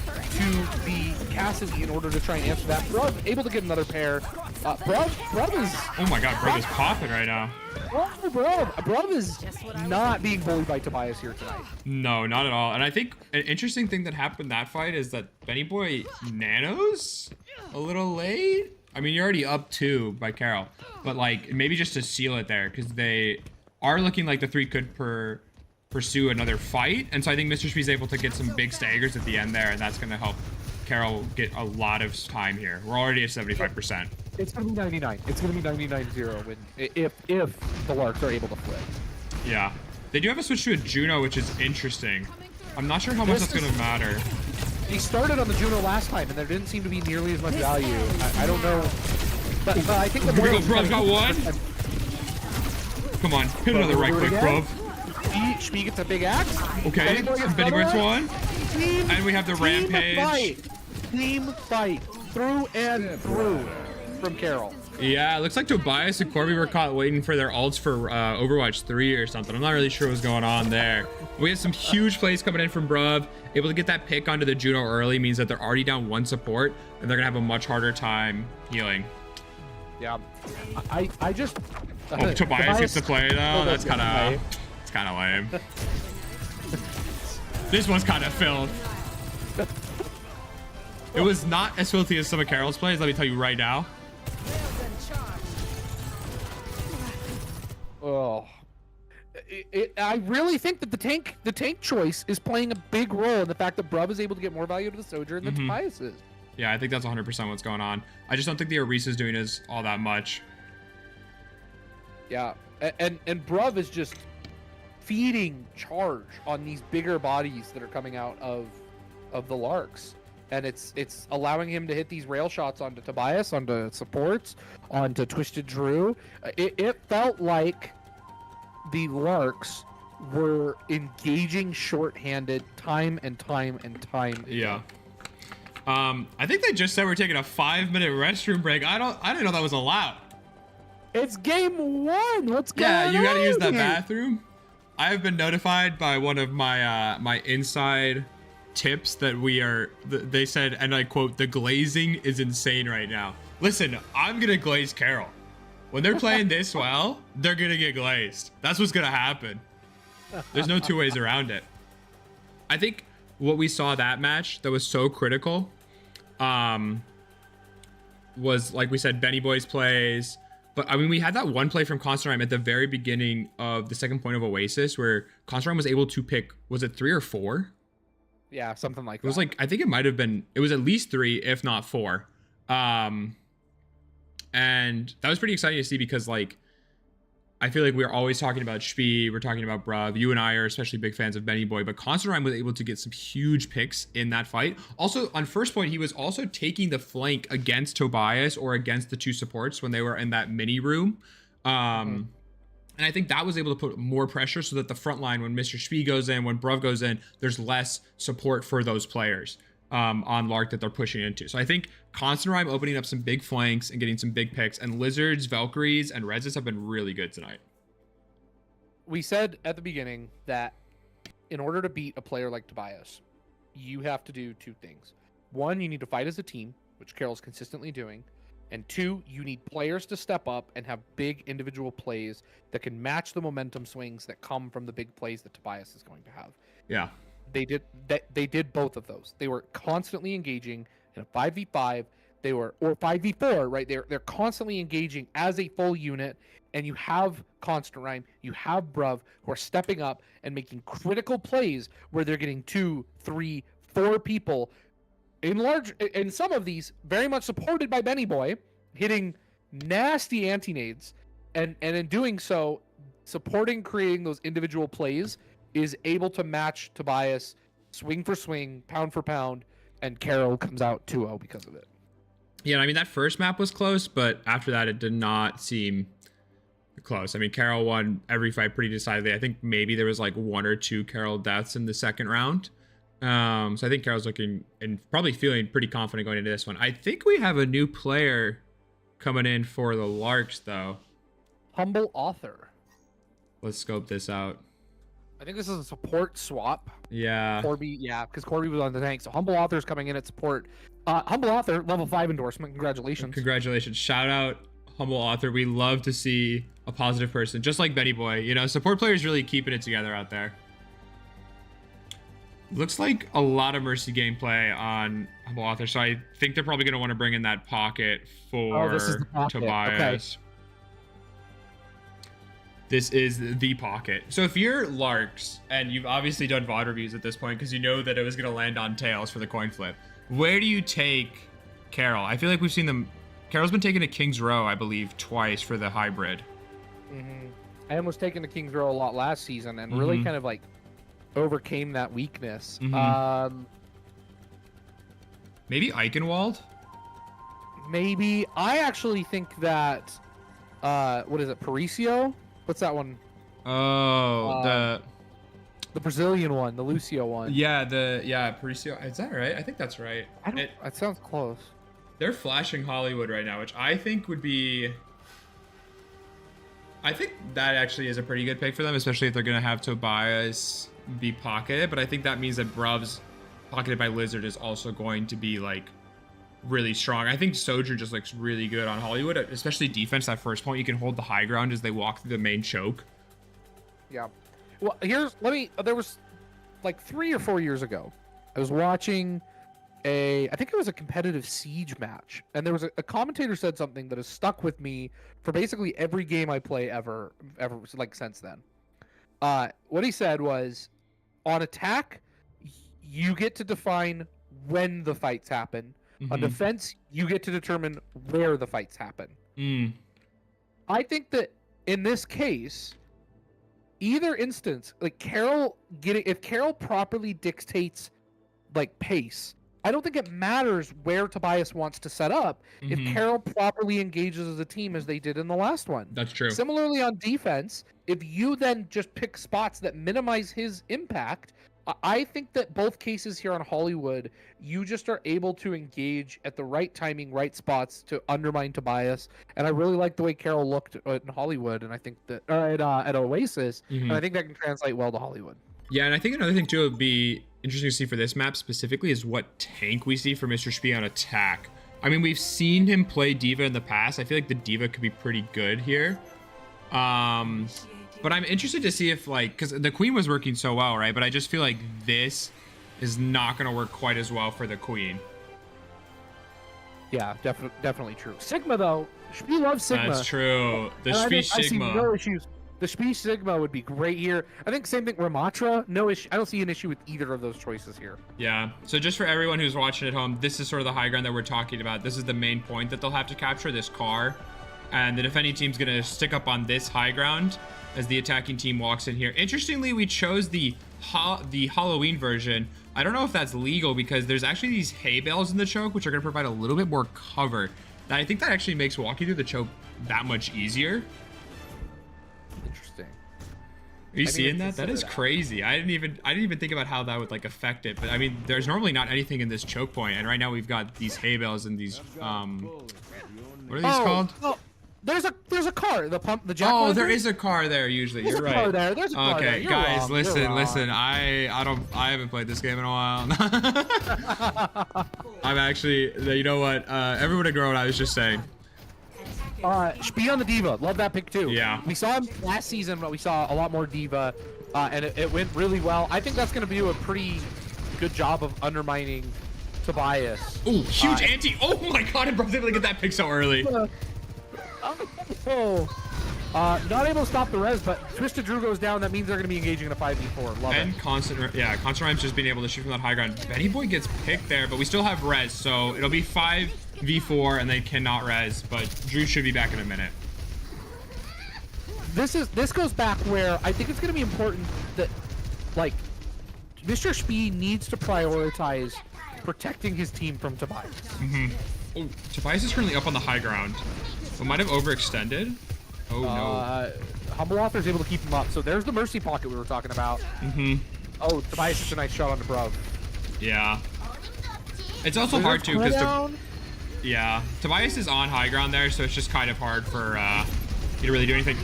the Cassidy in order to try and answer that. Bruv able to get another pair. Bruv is... Oh my god, Bruv is popping right now. Bruv is not being bullied by Tobias here tonight. No, not at all. And I think an interesting thing that happened that fight is that Benny Boy nanos a little late. I mean, you're already up 2 by Carroll, but like maybe just to seal it there because they are looking like the 3 could pursue another fight. And so I think Mr. Speed's able to get some big staggers at the end there, and that's going to help Carroll get a lot of time here. We're already at 75%. It's going to be 99. It's going to be 99-0 if the Larks are able to flip. Yeah. They do have a switch to a Juno, which is interesting. I'm not sure how much that's going to matter. He started on the Juno last time, and there didn't seem to be nearly as much value. I don't know. But I think the more... Bruv got one. Come on, hit another right click, bruv. Shmi gets a big axe. Okay, Benny gets one. And we have the Rampage. Team fight. Through and through from Carroll. Yeah, it looks like Tobias and Corby were caught waiting for their ults for Overwatch 3 or something. I'm not really sure what's going on there. We have some huge plays coming in from Bruv. Able to get that pick onto the Juno early means that they're already down 1 support, and they're going to have a much harder time healing. Yeah. I just... Tobias gets to play though. That's kind of lame. This one's kind of filth. It was not as filthy as some of Carroll's plays. Let me tell you right now. Oh, I really think that the tank choice is playing a big role in the fact that Bruv is able to get more value to the Sojourn than Tobias is. Yeah, I think that's 100% what's going on. I just don't think the Orisa is doing all that much. Yeah, and Bruv is just feeding charge on these bigger bodies that are coming out of the Larks, and it's allowing him to hit these rail shots onto Tobias, onto supports, onto Twisted Drew. It felt like the Larks were engaging short-handed time and time again. Yeah. I think they just said we're taking a 5-minute restroom break. I didn't know that was allowed. It's game 1. What's going on? Yeah, you gotta use that bathroom. I have been notified by one of my my inside tips that they said, and I quote, "The glazing is insane right now." Listen, I'm gonna glaze Carroll. When they're playing this well, they're gonna get glazed. That's what's gonna happen. There's no 2 ways around it. I think what we saw that match that was so critical was, like we said, Benny Boy's plays. But I mean, we had that one play from Constantine at the very beginning of the second point of Oasis where Constantine was able to pick, was it 3 or 4? Yeah, something like that. It was like, I think it might have been, it was at least 3, if not 4. And that was pretty exciting to see because, like, I feel like we're always talking about Shpee, we're talking about Bruv. You and I are especially big fans of Benny Boy, but Constantine was able to get some huge picks in that fight. Also, on first point, he was also taking the flank against Tobias or against the 2 supports when they were in that mini room. And I think that was able to put more pressure so that the front line, when Mr. Shpee goes in, when Bruv goes in, there's less support for those players on Lark that they're pushing into. So I think Constantine opening up some big flanks and getting some big picks, and Lizards, Valkyries, and Rezis have been really good tonight. We said at the beginning that in order to beat a player like Tobias, you have to do 2 things. 1, you need to fight as a team, which Carroll's consistently doing. And 2, you need players to step up and have big individual plays that can match the momentum swings that come from the big plays that Tobias is going to have. Yeah. They did both of those. They were constantly engaging in a 5v5, or 5v4, right? They're constantly engaging as a full unit, and you have Constantine, you have Bruv who are stepping up and making critical plays where they're getting 2, 3, 4 people in some of these very much supported by Benny Boy, hitting nasty anti-nades, and in doing so, supporting creating those individual plays is able to match Tobias swing for swing, pound for pound, and Carroll comes out 2-0 because of it. Yeah, I mean, that first map was close, but after that, it did not seem close. I mean, Carroll won every fight pretty decidedly. I think maybe there was like 1 or 2 Carroll deaths in the second round. So I think Carroll's looking and probably feeling pretty confident going into this one. I think we have a new player coming in for the Larks, though. Humble Author. Let's scope this out. I think this is a support swap. Yeah. Corby, yeah, because Corby was on the tank. So Humble Author's coming in at support. Humble Author, level 5 endorsement. Congratulations. Congratulations. Shout out Humble Author. We love to see a positive person, just like Benny Boy. You know, support players really keeping it together out there. Looks like a lot of Mercy gameplay on Humble Author, so I think they're probably going to want to bring in that pocket for this is the pocket. Tobias. Okay. This is the pocket. So if you're Larks, and you've obviously done VOD reviews at this point because you know that it was going to land on tails for the coin flip, where do you take Carroll? I feel like we've seen them. Carroll's been taken to King's Row, I believe, twice for the hybrid. And was taken to King's Row a lot last season and really kind of like overcame that weakness. Maybe Eichenwald? Maybe. I actually think that, what is it, Paricio? What's that one? Oh, the Brazilian one, the Lucio one. Yeah, Paricio. Is that right? I think that's right. That sounds close. They're flashing Hollywood right now, which I think would be... I think that actually is a pretty good pick for them, especially if they're going to have Tobias be pocketed. But I think that means that Bruv's pocketed by Lizard is also going to be, like, really strong. I think Sojourn just looks really good on Hollywood, especially defense. That first point, you can hold the high ground as they walk through the main choke. Yeah. Well, there was like 3 or 4 years ago, I was watching I think it was a competitive Siege match, and there was a commentator said something that has stuck with me for basically every game I play ever like since then. What he said was, on attack, you get to define when the fights happen. On defense, you get to determine where the fights happen. I think that in this case, either instance, like if Carroll properly dictates like pace, I don't think it matters where Tobias wants to set up if Carroll properly engages as a team as they did in the last one. That's true. Similarly on defense, if you then just pick spots that minimize his impact, I think that both cases here on Hollywood, you just are able to engage at the right timing, right spots to undermine Tobias. And I really like the way Carroll looked in Hollywood, and I think that at Oasis, and I think that can translate well to Hollywood. Yeah, and I think another thing too would be interesting to see for this map specifically is what tank we see for Mr. Spee on attack. I mean, we've seen him play D.Va in the past. I feel like the D.Va could be pretty good here. But I'm interested to see if, like, because the Queen was working so well, right? But I just feel like this is not going to work quite as well for the Queen. Yeah, definitely true. Sigma, though, Spee loves Sigma. That's true. The Spee Sigma. I see no issues. The Spee Sigma would be great here. I think same thing Ramatra. No issue. I don't see an issue with either of those choices here. Yeah. So just for everyone who's watching at home, this is sort of the high ground that we're talking about. This is the main point that they'll have to capture, this car. And the defending team's going to stick up on this high ground as the attacking team walks in here. Interestingly, we chose the Halloween version. I don't know if that's legal because there's actually these hay bales in the choke, which are going to provide a little bit more cover. And I think that actually makes walking through the choke that much easier. Interesting. Are you seeing that? That is crazy. I didn't even think about how that would like affect it. But I mean, there's normally not anything in this choke point, and right now we've got these hay bales and these what are these called? Oh. There's a car, the jack. Oh, there is a car there usually. You're right. Car there. There's a car there. Okay, guys, listen. I haven't played this game in a while. I'm actually, you know what? Everyone ignore what I was just saying. Spee on the D.Va. Love that pick too. Yeah. We saw him last season, but we saw a lot more D.Va, and it went really well. I think that's going to do a pretty good job of undermining Tobias. Oh, huge anti. Oh my god, I was able to get that pick so early. Not able to stop the res, but Twisted Drew goes down. That means they're going to be engaging in a 5v4. Love and it. Constant Rhymes just being able to shoot from that high ground. Benny Boy gets picked there, but we still have res, so it'll be 5v4, and they cannot res, but Drew should be back in a minute. This goes back where I think it's going to be important that, like, Mr. Spee needs to prioritize protecting his team from Tobias. Oh, Tobias is currently up on the high ground. We might have overextended. Oh no. Humble Author's able to keep him up. So there's the Mercy pocket we were talking about. Oh, Tobias is a nice shot on the Bruv. Yeah. It's also hard too because yeah, Tobias is on high ground there, so it's just kind of hard for you to really do anything.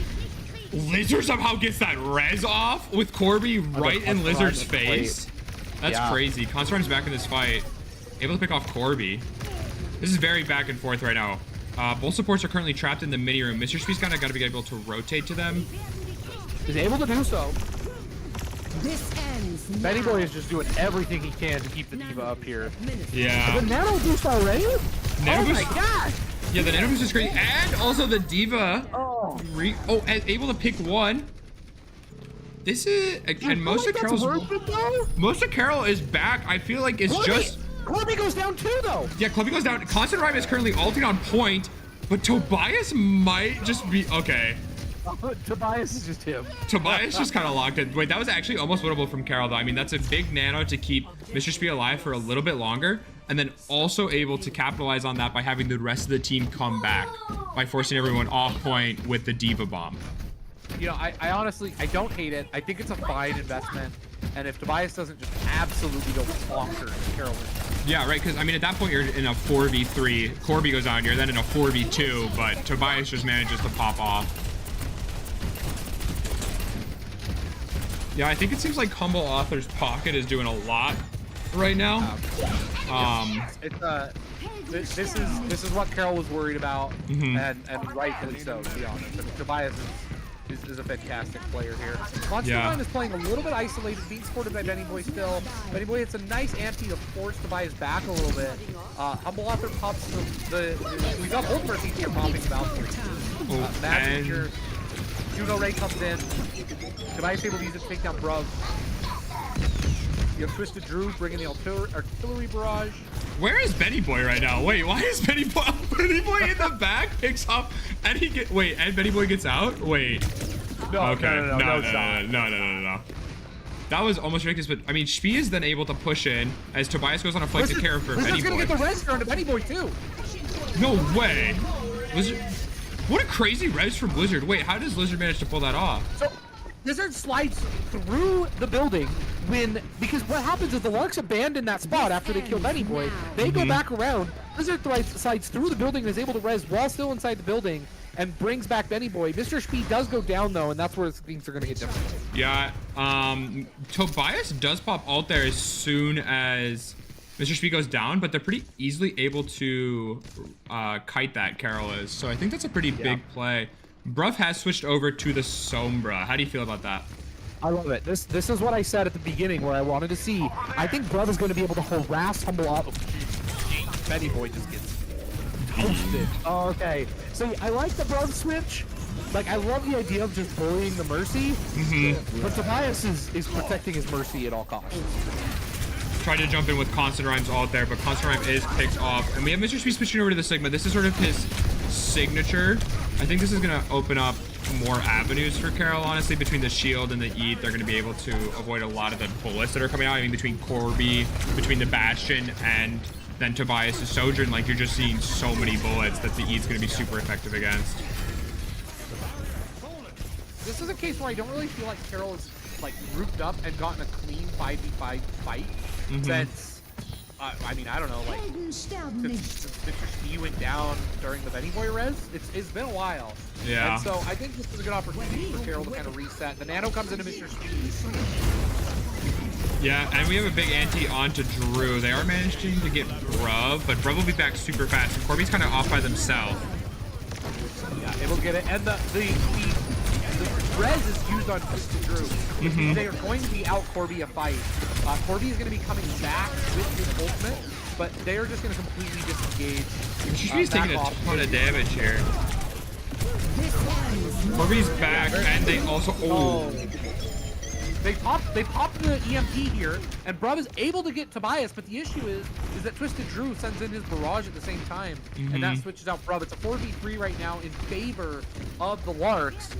Lizard somehow gets that res off with Corby right in Lizard's face. That's crazy. Constant's back in this fight, able to pick off Corby. This is very back and forth right now. Both supports are currently trapped in the mini room. Mr. Speed's kind of got to be able to rotate to them. He's able to do so. This ends. Benny Boy is just doing everything he can to keep the diva up here. Yeah. The nano boost already? Nano oh boost? My god! Yeah, the nano boost is great, and also the diva. Able to pick one. This is and most of Carroll is back. I feel like it's just. Clubby goes down too, though. Yeah, Clubby goes down. Constant Rhyme is currently ulting on point, but Tobias might just be okay. Tobias is just him. Tobias just kind of locked in. Wait, that was actually almost winnable from Carroll, though. I mean, that's a big nano to keep Mr. Speed alive for a little bit longer, and then also able to capitalize on that by having the rest of the team come back by forcing everyone off point with the Diva Bomb. You know, I honestly, I don't hate it. I think it's a fine investment, and if Tobias doesn't just absolutely go bonkers, Carroll wins. Yeah, right, because, I mean, at that point, you're in a 4v3. Corby goes on, you're then in a 4v2, but Tobias just manages to pop off. Yeah, I think it seems like Humble Author's pocket is doing a lot right now. This is what Carroll was worried about, and rightfully so, to be honest. I mean, Tobias is a fantastic player here. Monster is playing a little bit isolated, being supported by Benny Boy still. Benny Boy, it's a nice anti to force Tobias back a little bit. Humble Author pops we got both Mercies here popping Valkyrie. Magic here. Juno Ray comes in. Tobias able to use it to take down Bruv. You have Twisted Drew bringing the artillery barrage. Where is Benny Boy right now? Wait, why is Benny Boy in the back? Picks up and and Benny Boy gets out? Wait. No, okay. No. That was almost ridiculous, but I mean, Spee is then able to push in as Tobias goes on a flank to care for Benny Boy. He's gonna get the res turn to Benny Boy too. No way. What a crazy res from Blizzard. Wait, how does Blizzard manage to pull that off? So, Blizzard slides through the building because what happens is the Larks abandon that spot after they kill Benny Boy. They go back around. Blizzard slides through the building and is able to res while still inside the building and brings back Benny Boy. Mr. Speed does go down though, and that's where things are going to get different. Yeah, Tobias does pop ult there as soon as Mr. Speed goes down, but they're pretty easily able to kite that, Carroll is. So I think that's a pretty big play. Bruv has switched over to the Sombra. How do you feel about that? I love it. This is what I said at the beginning where I wanted to see. I think Bruv is going to be able to harass Humble Author. Benny Boy just gets toasted. Oh, okay. So I like the Bruv switch. Like, I love the idea of just bullying the Mercy. But Tobias is protecting his Mercy at all costs. Tried to jump in with Constant Rhyme's ult there, but Constant Rhyme is picked off. And we have Mr. Speed switching over to the Sigma. This is sort of his signature. I think this is going to open up more avenues for Carroll, honestly. Between the shield and the Eat, they're going to be able to avoid a lot of the bullets that are coming out. I mean, between Corby, between the Bastion, and then Tobias' Sojourn, like, you're just seeing so many bullets that the Eat's going to be super effective against. This is a case where I don't really feel like Carroll is, like, grouped up and gotten a clean 5v5 fight since, I mean, I don't know, like, since Mr. Speed went down during the Benny Boy res. It's been a while. Yeah. And so I think this is a good opportunity for Carroll to kind of reset. The nano comes into Mr. Speed. Yeah, and we have a big ante onto Drew. They are managing to get Bruv, but Bruv will be back super fast, and Corby's kind of off by themselves. Yeah, able to get it. And the res is used on Twisted Drew. They are going to be out Corby a fight. Corby is going to be coming back with his ultimate, but they are just going to completely disengage. She's taking a ton of damage here. Corby's back, and they also... They popped the EMP here, and Bruv is able to get Tobias, but the issue is that Twisted Drew sends in his barrage at the same time, and that switches out Bruv. It's a 4v3 right now in favor of the Larks.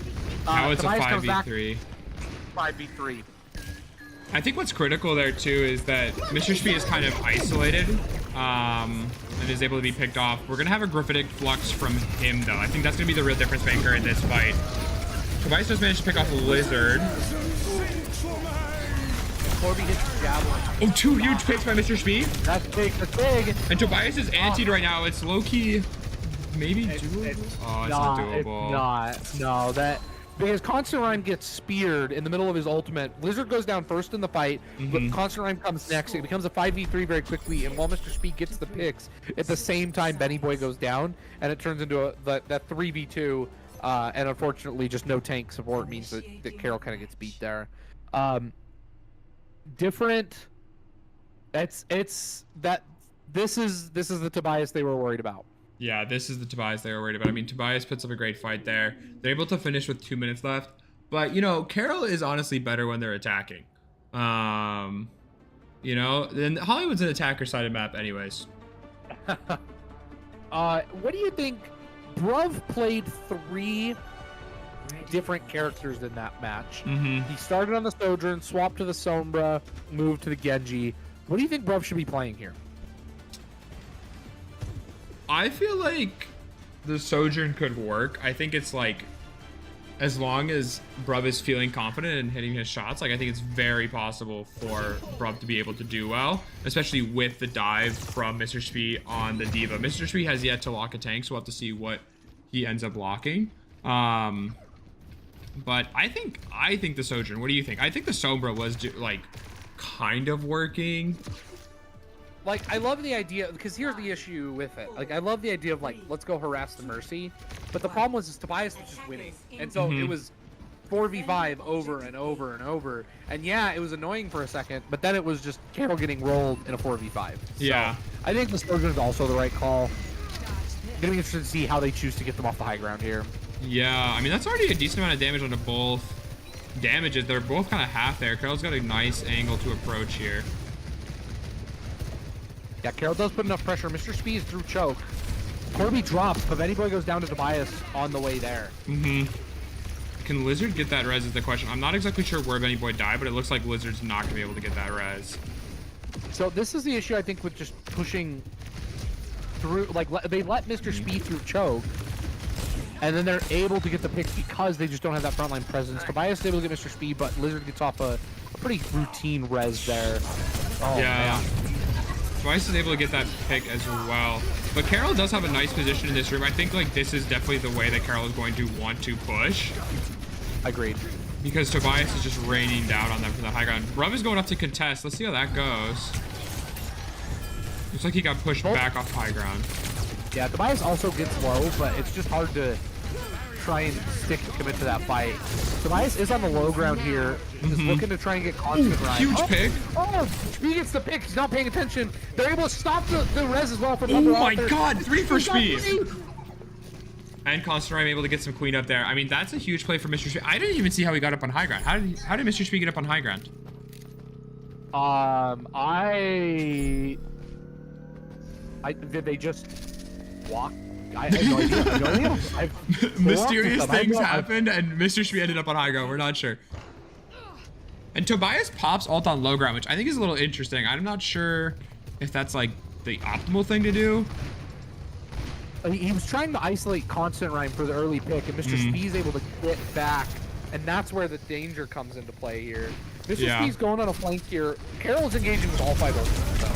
Now it's Tobias a 5v3. 5v3. I think what's critical there too is that Mr. Speed is kind of isolated. and is able to be picked off. We're gonna have a graphitic flux from him though. I think that's gonna be the real difference maker in this fight. Tobias just managed to pick off a lizard. Corby hits javelin. Oh, 2 huge picks by Mr. Speed. That's big. That's big. And Tobias is antied right now. It's low-key maybe doable. Oh, it's not doable. It's not. No, that because Constant Rhyme gets speared in the middle of his ultimate. Lizard goes down first in the fight, but Constant Rhyme comes next. It becomes a 5v3 very quickly, and while Mr. Speed gets the picks, at the same time Benny Boy goes down, and it turns into that 3v2. And unfortunately, just no tank support means that Carroll kind of gets beat there. Different. It's that this is the Tobias they were worried about. Yeah, this is the Tobias they were worried about. I mean, Tobias puts up a great fight there. They're able to finish with 2 minutes left. But, you know, Carroll is honestly better when they're attacking. You know, then Hollywood's an attacker-sided map anyways. What do you think? Bruv played 3 different characters in that match. He started on the Sojourn, swapped to the Sombra, moved to the Genji. What do you think Bruv should be playing here? I feel like the Sojourn could work. I think it's like, as long as Bruv is feeling confident and hitting his shots, like I think it's very possible for Bruv to be able to do well, especially with the dive from Mr. Spee on the Diva. Mr. Spee has yet to lock a tank, so we'll have to see what he ends up locking. But I think the Sojourn. What do you think? I think the Sombra was like kind of working. Like, I love the idea, because here's the issue with it. Like, I love the idea of, like, let's go harass the Mercy. But the problem was Tobias was just winning. And so it was 4v5 over and over and over. And yeah, it was annoying for a second, but then it was just Carroll getting rolled in a 4v5. So Yeah. I think the Sojourn is also the right call. Gonna be interested to see how they choose to get them off the high ground here. Yeah, I mean, that's already a decent amount of damage onto both damages. They're both kind of half there. Carroll's got a nice angle to approach here. Yeah, Carroll does put enough pressure. Mr. Spee is through choke. Corby drops, but Benny Boy goes down to Tobias on the way there. Can Lizard get that res is the question. I'm not exactly sure where Benny Boy died, but it looks like Lizard's not going to be able to get that res. So this is the issue, I think, with just pushing through. Like, they let Mr. Spee through choke, and then they're able to get the picks because they just don't have that frontline presence. Tobias is able to get Mr. Spee, but Lizard gets off a pretty routine res there. Oh, yeah. Man. Tobias is able to get that pick as well. But Carroll does have a nice position in this room. I think like this is definitely the way that Carroll is going to want to push. Agreed. Because Tobias is just raining down on them from the high ground. Bruv is going up to contest. Let's see how that goes. Looks like he got pushed back off high ground. Yeah, Tobias also gets low, but it's just hard to try and stick and commit to that fight. Tobias is on the low ground here. He's looking to try and get constant ride. Huge pick. Oh, he gets the pick. He's not paying attention. They're able to stop the res as well from Oh under my author. god, 3 for Speed. 3. And Constant Rhyme able to get some queen up there. I mean, that's a huge play for Mr. Speed. I didn't even see how he got up on high ground. How did Mr. Speed get up on high ground? Did they just walk? I have no idea. You know, Mysterious things happened, and Mr. Speed ended up on high ground. We're not sure. And Tobias pops ult on low ground, which I think is a little interesting. I'm not sure if that's like the optimal thing to do. He was trying to isolate Constant Rhyme for the early pick, and Mr. Spee's able to get back, and that's where the danger comes into play here. Mr. Spee's going on a flank here. Carroll's engaging with all 5 ults. So.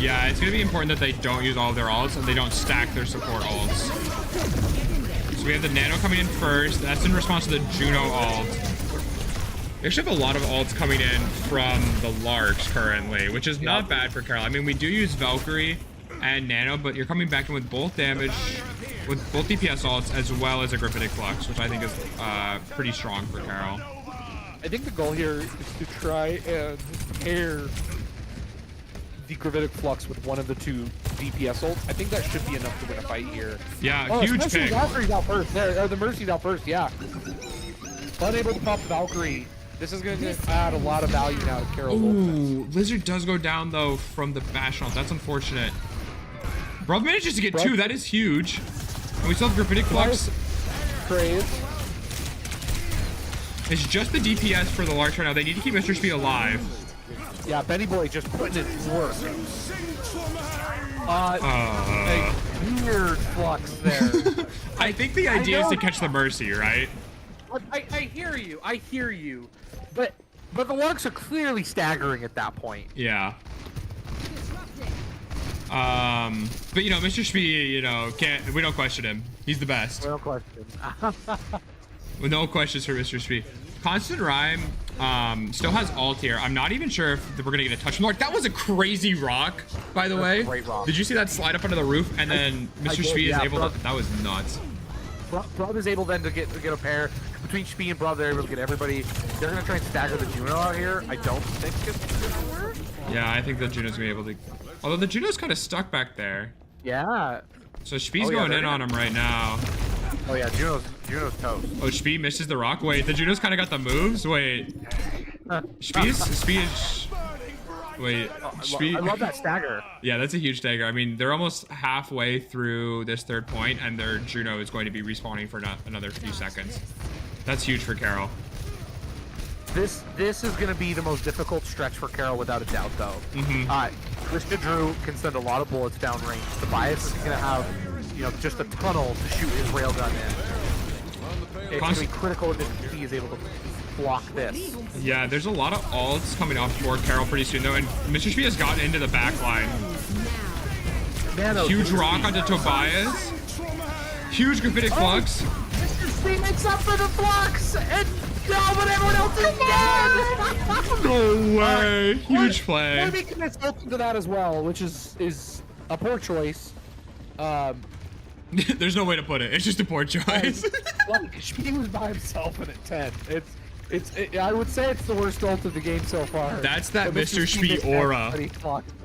Yeah, it's going to be important that they don't use all of their ults and they don't stack their support ults. So we have the Nano coming in first. That's in response to the Juno ult. We actually have a lot of ults coming in from the Larks currently, which is not bad for Carroll. I mean, we do use Valkyrie and Nano, but you're coming back in with both damage, with both DPS ults, as well as a Graphitic Flux, which I think is pretty strong for Carroll. I think the goal here is to try and pair the Gravitic Flux with one of the 2 DPS ults. I think that should be enough to win a fight here. Yeah, huge pick. Valkyrie's out first. There, the Mercy's out first, yeah. Unable to pop the Valkyrie. This is going to add a lot of value now to Carroll's Ooh, Lizard does go down, though, from the Bastion ult. That's unfortunate. Bruv manages to get 2. That is huge. And we still have Graphitic Flux. Craze. It's just the DPS for the Larks right now. They need to keep Mr. Speed alive. Yeah, Benny Boy just putting in work. A weird flux there. I think the idea is to catch the Mercy, right? I hear you. But the Larks are clearly staggering at that point. Yeah. But you know, Mr. Spee, you know, we don't question him. He's the best. No question. With no questions for Mr. Spee. Constant Rhyme still has ult here. I'm not even sure if we're gonna get a touch from Lark. That was a crazy rock, by the way. Great rock. Did you see that slide up under the roof? And then Mr. Spee is able to. That was nuts. Brub is able then to get a pair between Spee and Brub. They're able to get everybody. They're gonna try and stagger the Juno out here. I don't think it's gonna work. Yeah, I think the Juno's gonna be able to. Although the Juno's kind of stuck back there. Yeah. So Spee's going in on him right now. Oh yeah, Juno's toast. Oh, Spee misses the rock. Wait, the Juno's kind of got the moves. Wait, Spee is. Wait, Spee. I love that stagger. Yeah, that's a huge stagger. I mean, they're almost halfway through this third point, and their Juno is going to be respawning for another few seconds. That's huge for Carroll. This is going to be the most difficult stretch for Carroll without a doubt, though. Krista Drew can send a lot of bullets downrange. Tobias is going to have, you know, just a tunnel to shoot his railgun in. It's going to be critical if he is able to block this. Yeah, there's a lot of ults coming off for Carroll pretty soon, though, and Mr. Spee has gotten into the back line. Huge rock onto Tobias. Huge gravitic flux. Mr. Spee makes up for the flux, and no, but everyone else is dead! No way! Huge play. We're making this open to that as well, which is a poor choice. There's no way to put it. It's just a poor choice. Like, Spee was by himself in at 10. I would say it's the worst ult of the game so far. That's that But Mr. Spee aura.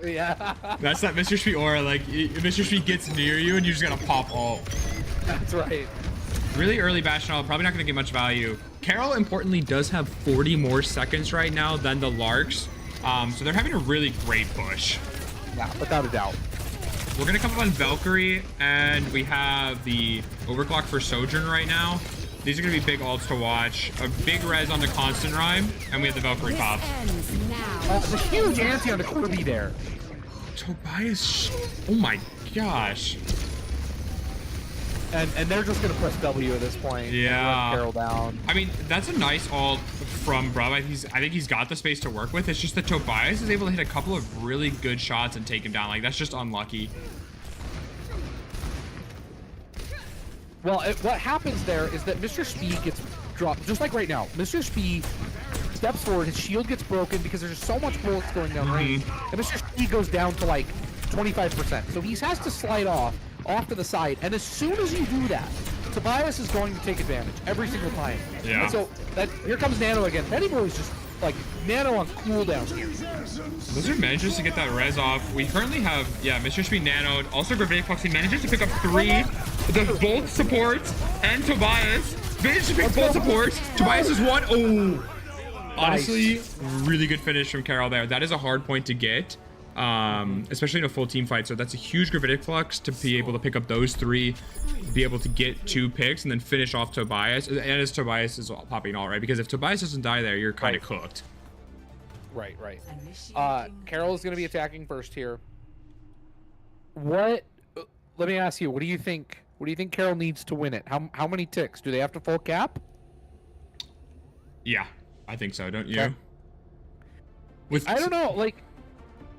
Yeah. That's that Mr. Spee aura. Like, Mr. Spee gets near you and you just gotta pop ult. That's right. Really early Bastion ult, probably not gonna get much value. Carroll, importantly, does have 40 more seconds right now than the Larks. So they're having a really great push. Yeah, without a doubt. We're gonna come up on Valkyrie, and we have the overclock for Sojourn right now. These are gonna be big ults to watch. A big res on the Constant Rhyme, and we have the Valkyrie pop. The huge anti on the Kirby there. Tobias, oh my gosh. And they're just gonna press W at this point. Yeah. And let Carroll down. I mean, that's a nice ult from Brub. I think he's got the space to work with. It's just that Tobias is able to hit a couple of really good shots and take him down. Like, that's just unlucky. Well, what happens there is that Mr. Spee gets dropped, just like right now. Mr. Spee steps forward, his shield gets broken because there's just so much bullets going down range, and Mr. Spee goes down to like 25%. So he has to slide off to the side, and as soon as you do that, Tobias is going to take advantage every single time. Yeah. And so here comes Nano again. Betty Boy's just like Nano on cooldown here. Lizard manages to get that res off. We currently have, yeah, Mr. Spee nanoed. Also, Gravitic Flux, he manages to pick up 3. The both supports and Tobias. Managed to pick both supports. Tobias is 1. Oh! Honestly, really good finish from Carroll there. That is a hard point to get, especially in a full team fight. So that's a huge Gravitic Flux to be able to pick up those 3, be able to get 2 picks, and then finish off Tobias. And as Tobias is popping all right, because if Tobias doesn't die there, you're kind of cooked. Right. Carroll is going to be attacking first here. Let me ask you, what do you think? What do you think Carroll needs to win it? How many ticks? Do they have to full cap? Yeah, I think so. Don't you? Okay. I don't know, like,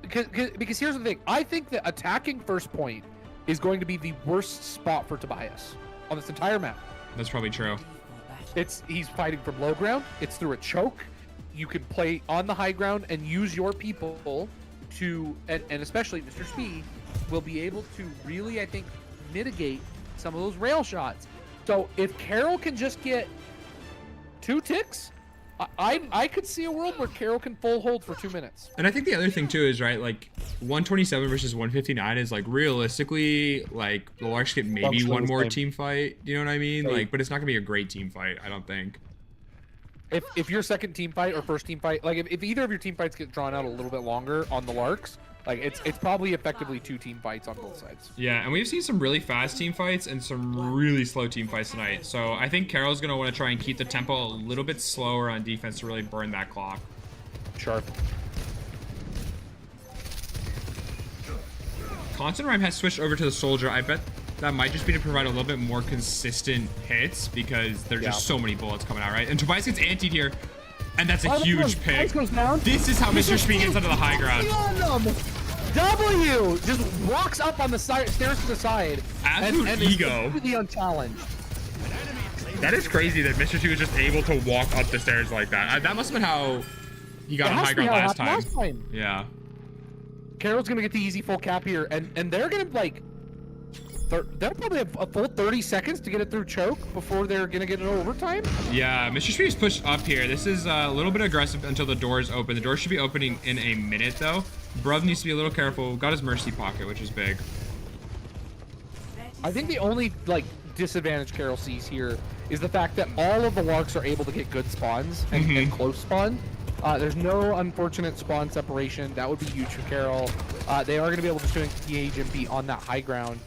because here's the thing. I think that attacking first point is going to be the worst spot for Tobias on this entire map. That's probably true. He's fighting from low ground. It's through a choke. You can play on the high ground and use your people to, and especially Mr. Spee will be able to really, I think, mitigate some of those rail shots. So if Carroll can just get 2 ticks, I could see a world where Carroll can full hold for 2 minutes. And I think the other thing too is, right, like 127 versus 159 is like realistically, like the Larks get maybe one more team fight. You know what I mean? Like, but it's not gonna be a great team fight, I don't think. If your second team fight or first team fight, like if either of your team fights get drawn out a little bit longer on the Larks, like it's probably effectively 2 team fights on both sides. Yeah, and we've seen some really fast team fights and some really slow team fights tonight. So I think Carroll's gonna want to try and keep the tempo a little bit slower on defense to really burn that clock. Sharp. Constant Rhyme has switched over to the Soldier. I bet that might just be to provide a little bit more consistent hits because there's just so many bullets coming out, right? And Tobias gets antied here, and that's a huge pick. This is how Mr. Speed gets onto the high ground. W just walks up on the side, stairs to the side. Absolute ego. Completely unchallenged. That is crazy that Mr. Speed was just able to walk up the stairs like that. That must have been how he got on high ground last time. Yeah. Carroll's gonna get the easy full cap here, and they're gonna like. They'll probably have a full 30 seconds to get it through choke before they're gonna get it overtime. Yeah, Mr. Speed is pushed up here. This is a little bit aggressive until the door is open. The door should be opening in a minute though. Bruv needs to be a little careful. Got his mercy pocket, which is big. I think the only like disadvantage Carroll sees here is the fact that all of the Larks are able to get good spawns and close spawn. There's no unfortunate spawn separation. That would be huge for Carroll. They are going to be able to engage and be on that high ground.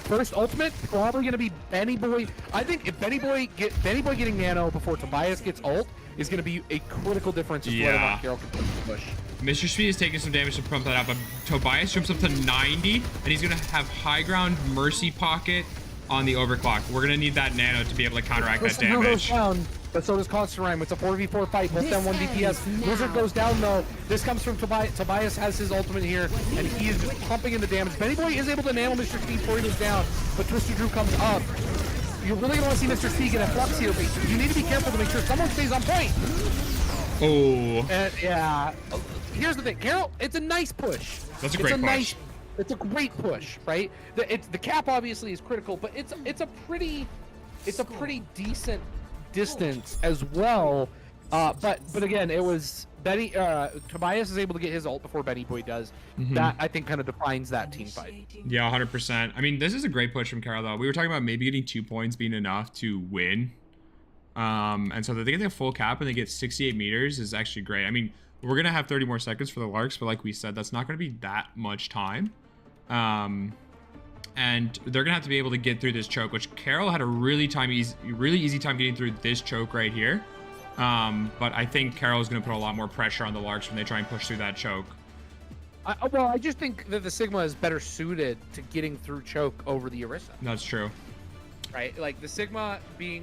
First ultimate, probably going to be Benny Boy. I think if Benny Boy getting nano before Tobias gets ult is going to be a critical difference as to whether or not Carroll can push. Mr. Speed is taking some damage to pump that up, but Tobias jumps up to 90, and he's going to have high ground mercy pocket on the overclock. We're going to need that nano to be able to counteract that damage. But so does Constant Rhyme. It's a 4v4 fight. Both down 1 DPS. Wizard goes down though. This comes from Tobias. Tobias has his ultimate here, and he is just pumping in the damage. Benny Boy is able to nano Mr. Speed before he goes down, but Twister Drew comes up. You're really going to want to see Mr. Speed get a flux here, but you need to be careful to make sure someone stays on point. Oh. Yeah. Here's the thing, Carroll. It's a nice push. That's a great push. It's a great push, right? The cap obviously is critical, but it's a pretty decent distance as well. But again, it was Tobias is able to get his ult before Benny Boy does. That I think kind of defines that team fight. Yeah, 100%. I mean, this is a great push from Carroll though. We were talking about maybe getting 2 points being enough to win. And so that they get a full cap and they get 68 meters is actually great. I mean, we're gonna have 30 more seconds for the Larks, but like we said, that's not gonna be that much time. And they're gonna have to be able to get through this choke, which Carroll had a really easy time getting through this choke right here. But I think Carroll is gonna put a lot more pressure on the Larks when they try and push through that choke. Well, I just think that the Sigma is better suited to getting through choke over the Orisa. That's true. Right, like the Sigma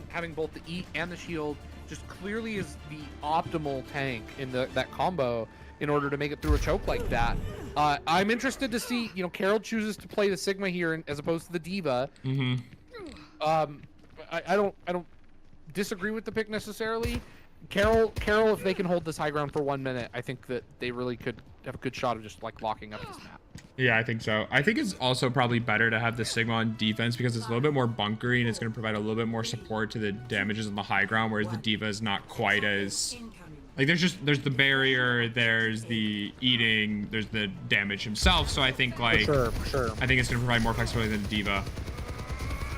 having both the E and the shield just clearly is the optimal tank in that combo in order to make it through a choke like that. I'm interested to see, Carroll chooses to play the Sigma here as opposed to the Diva. I don't disagree with the pick necessarily. Carroll, if they can hold this high ground for 1 minute, I think that they really could have a good shot of just like locking up this map. Yeah, I think so. I think it's also probably better to have the Sigma on defense because it's a little bit more bunkery and it's going to provide a little bit more support to the damages on the high ground, whereas the Diva is not quite as... Like, there's the barrier, there's the eating, there's the damage himself, so I think, like... For sure. I think it's going to provide more flexibility than the Diva.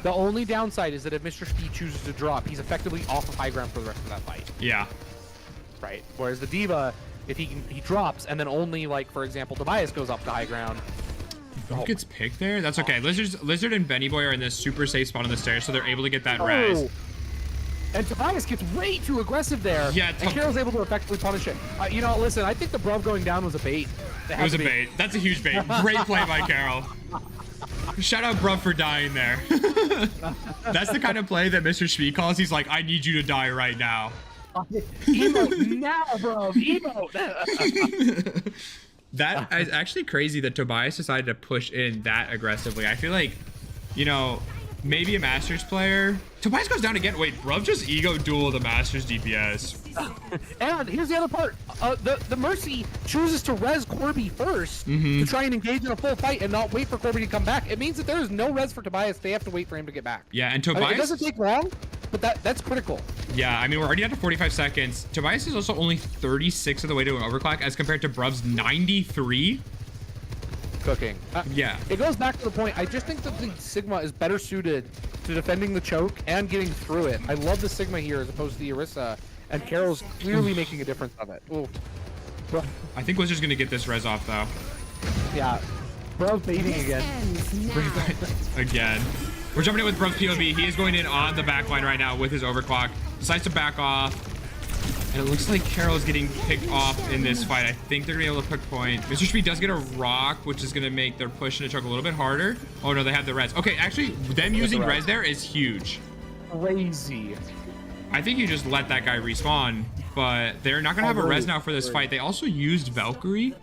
The only downside is that if Mr. Speed chooses to drop, he's effectively off of high ground for the rest of that fight. Yeah. Right. Whereas the Diva, if he drops, and then only, like, for example, Tobias goes up to high ground. Who gets picked there? That's okay. Lizard and Benny Boy are in this super safe spot on the stairs, so they're able to get that res. And Tobias gets way too aggressive there. Yeah, and Carroll's able to effectively punish it. Listen, I think the Bruv going down was a bait. It was a bait. That's a huge bait. Great play by Carroll. Shout out Bruv for dying there. That's the kind of play that Mr. Speed calls. He's like, I need you to die right now. Emote now, bro. Emote. That is actually crazy that Tobias decided to push in that aggressively. I feel like, maybe a Masters player. Tobias goes down again. Wait, Bruv just ego duel the Masters DPS. And here's the other part. The Mercy chooses to res Corby first to try and engage in a full fight and not wait for Corby to come back. It means that there is no res for Tobias. They have to wait for him to get back. Yeah, and Tobias... it doesn't take long, but that's critical. Yeah, I mean, we're already at 45 seconds. Tobias is also only 36 of the way to an overclock as compared to Bruv's 93. Cooking. Yeah. It goes back to the point. I just think that the Sigma is better suited to defending the choke and getting through it. I love the Sigma here as opposed to the Orisa, and Carroll's clearly making a difference of it. Ooh. I think Wizard's gonna get this res off though. Yeah. Bruv baiting again. Again. We're jumping in with Bruv's POV. He is going in on the back line right now with his overclock. Decides to back off. And it looks like Carroll's getting picked off in this fight. I think they're gonna be able to pick point. Mr. Speed does get a rock, which is gonna make their push into choke a little bit harder. Oh no, they have the res. Okay, actually, them using res there is huge. Crazy. I think you just let that guy respawn, but they're not gonna have a res now for this fight. They also used Valkyrie,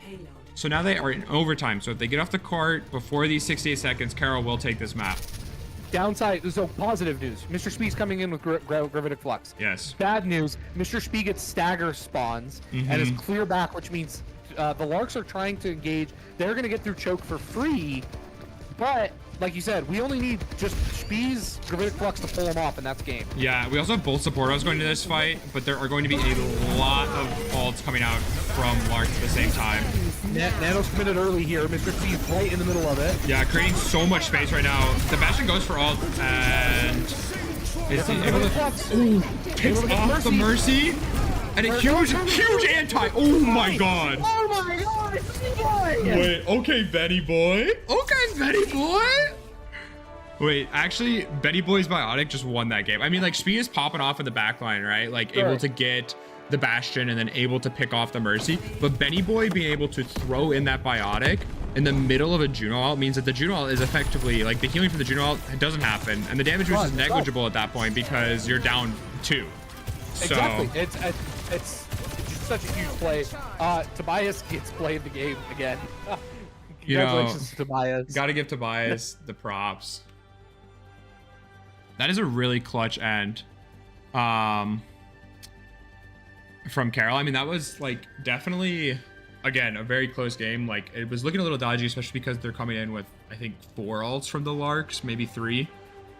so now they are in overtime. So if they get off the cart before these 68 seconds, Carroll will take this map. Downside, so positive news. Mr. Speed's coming in with Gravitic Flux. Yes. Bad news, Mr. Speed gets stagger spawns and is clear back, which means the Larks are trying to engage. They're going to get through choke for free, but like you said, we only need just Speed's Gravitic Flux to pull them off, and that's game. Yeah, we also have both supporters going to this fight, but there are going to be a lot of ults coming out from Larks at the same time. Nano's committed early here. Mr. Speed's right in the middle of it. Yeah, creating so much space right now. The Bastion goes for ult, and is he able to takes off the Mercy, and a huge anti. Oh my god. Oh my god, boy! Wait, okay, Betty boy. Okay, Betty boy. Wait, actually, Betty Boy's Biotic just won that game. I mean, like, Speed is popping off in the backline, right? Like, able to get the Bastion and then able to pick off the Mercy. But Benny Boy being able to throw in that Biotic in the middle of a Juno ult means that the Juno ult is effectively, like, the healing from the Juno ult doesn't happen. And the damage boost is negligible at that point because you're down 2. So, exactly. It's such a huge play. Tobias gets played the game again. Congratulations, Tobias. Gotta give Tobias the props. That is a really clutch end from Carroll. I mean, that was like definitely, again, a very close game. Like, it was looking a little dodgy, especially because they're coming in with, I think, 4 ults from the Larks, maybe 3.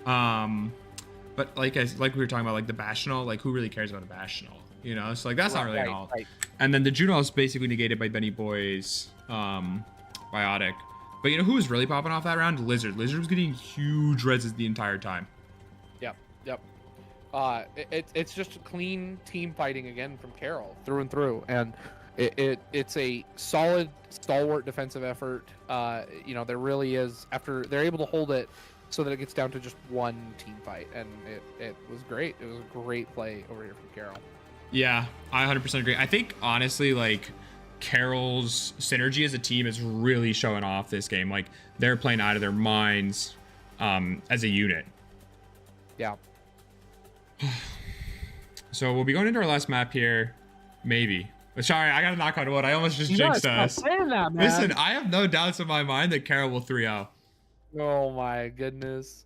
But like we were talking about, like the Bastion ult, like who really cares about a Bastion ult? You know, so like that's not really an ult. Right. And then the Juno ult is basically negated by Benny Boy's Biotic. But you know who was really popping off that round? Lizard. Lizard was getting huge reses the entire time. Yep. It's just clean team fighting again from Carroll through and through, and it's a solid, stalwart defensive effort. You know, there really is, after they're able to hold it so that it gets down to just one team fight, and it was great. It was a great play over here from Carroll. Yeah, I 100% agree. I think honestly, like, Carroll's synergy as a team is really showing off this game. Like, they're playing out of their minds as a unit. Yeah. So we'll be going into our last map here, maybe. Sorry, I got to knock on wood. I almost just jinxed us. That, listen, I have no doubts in my mind that Carroll will 3-0. Oh my goodness.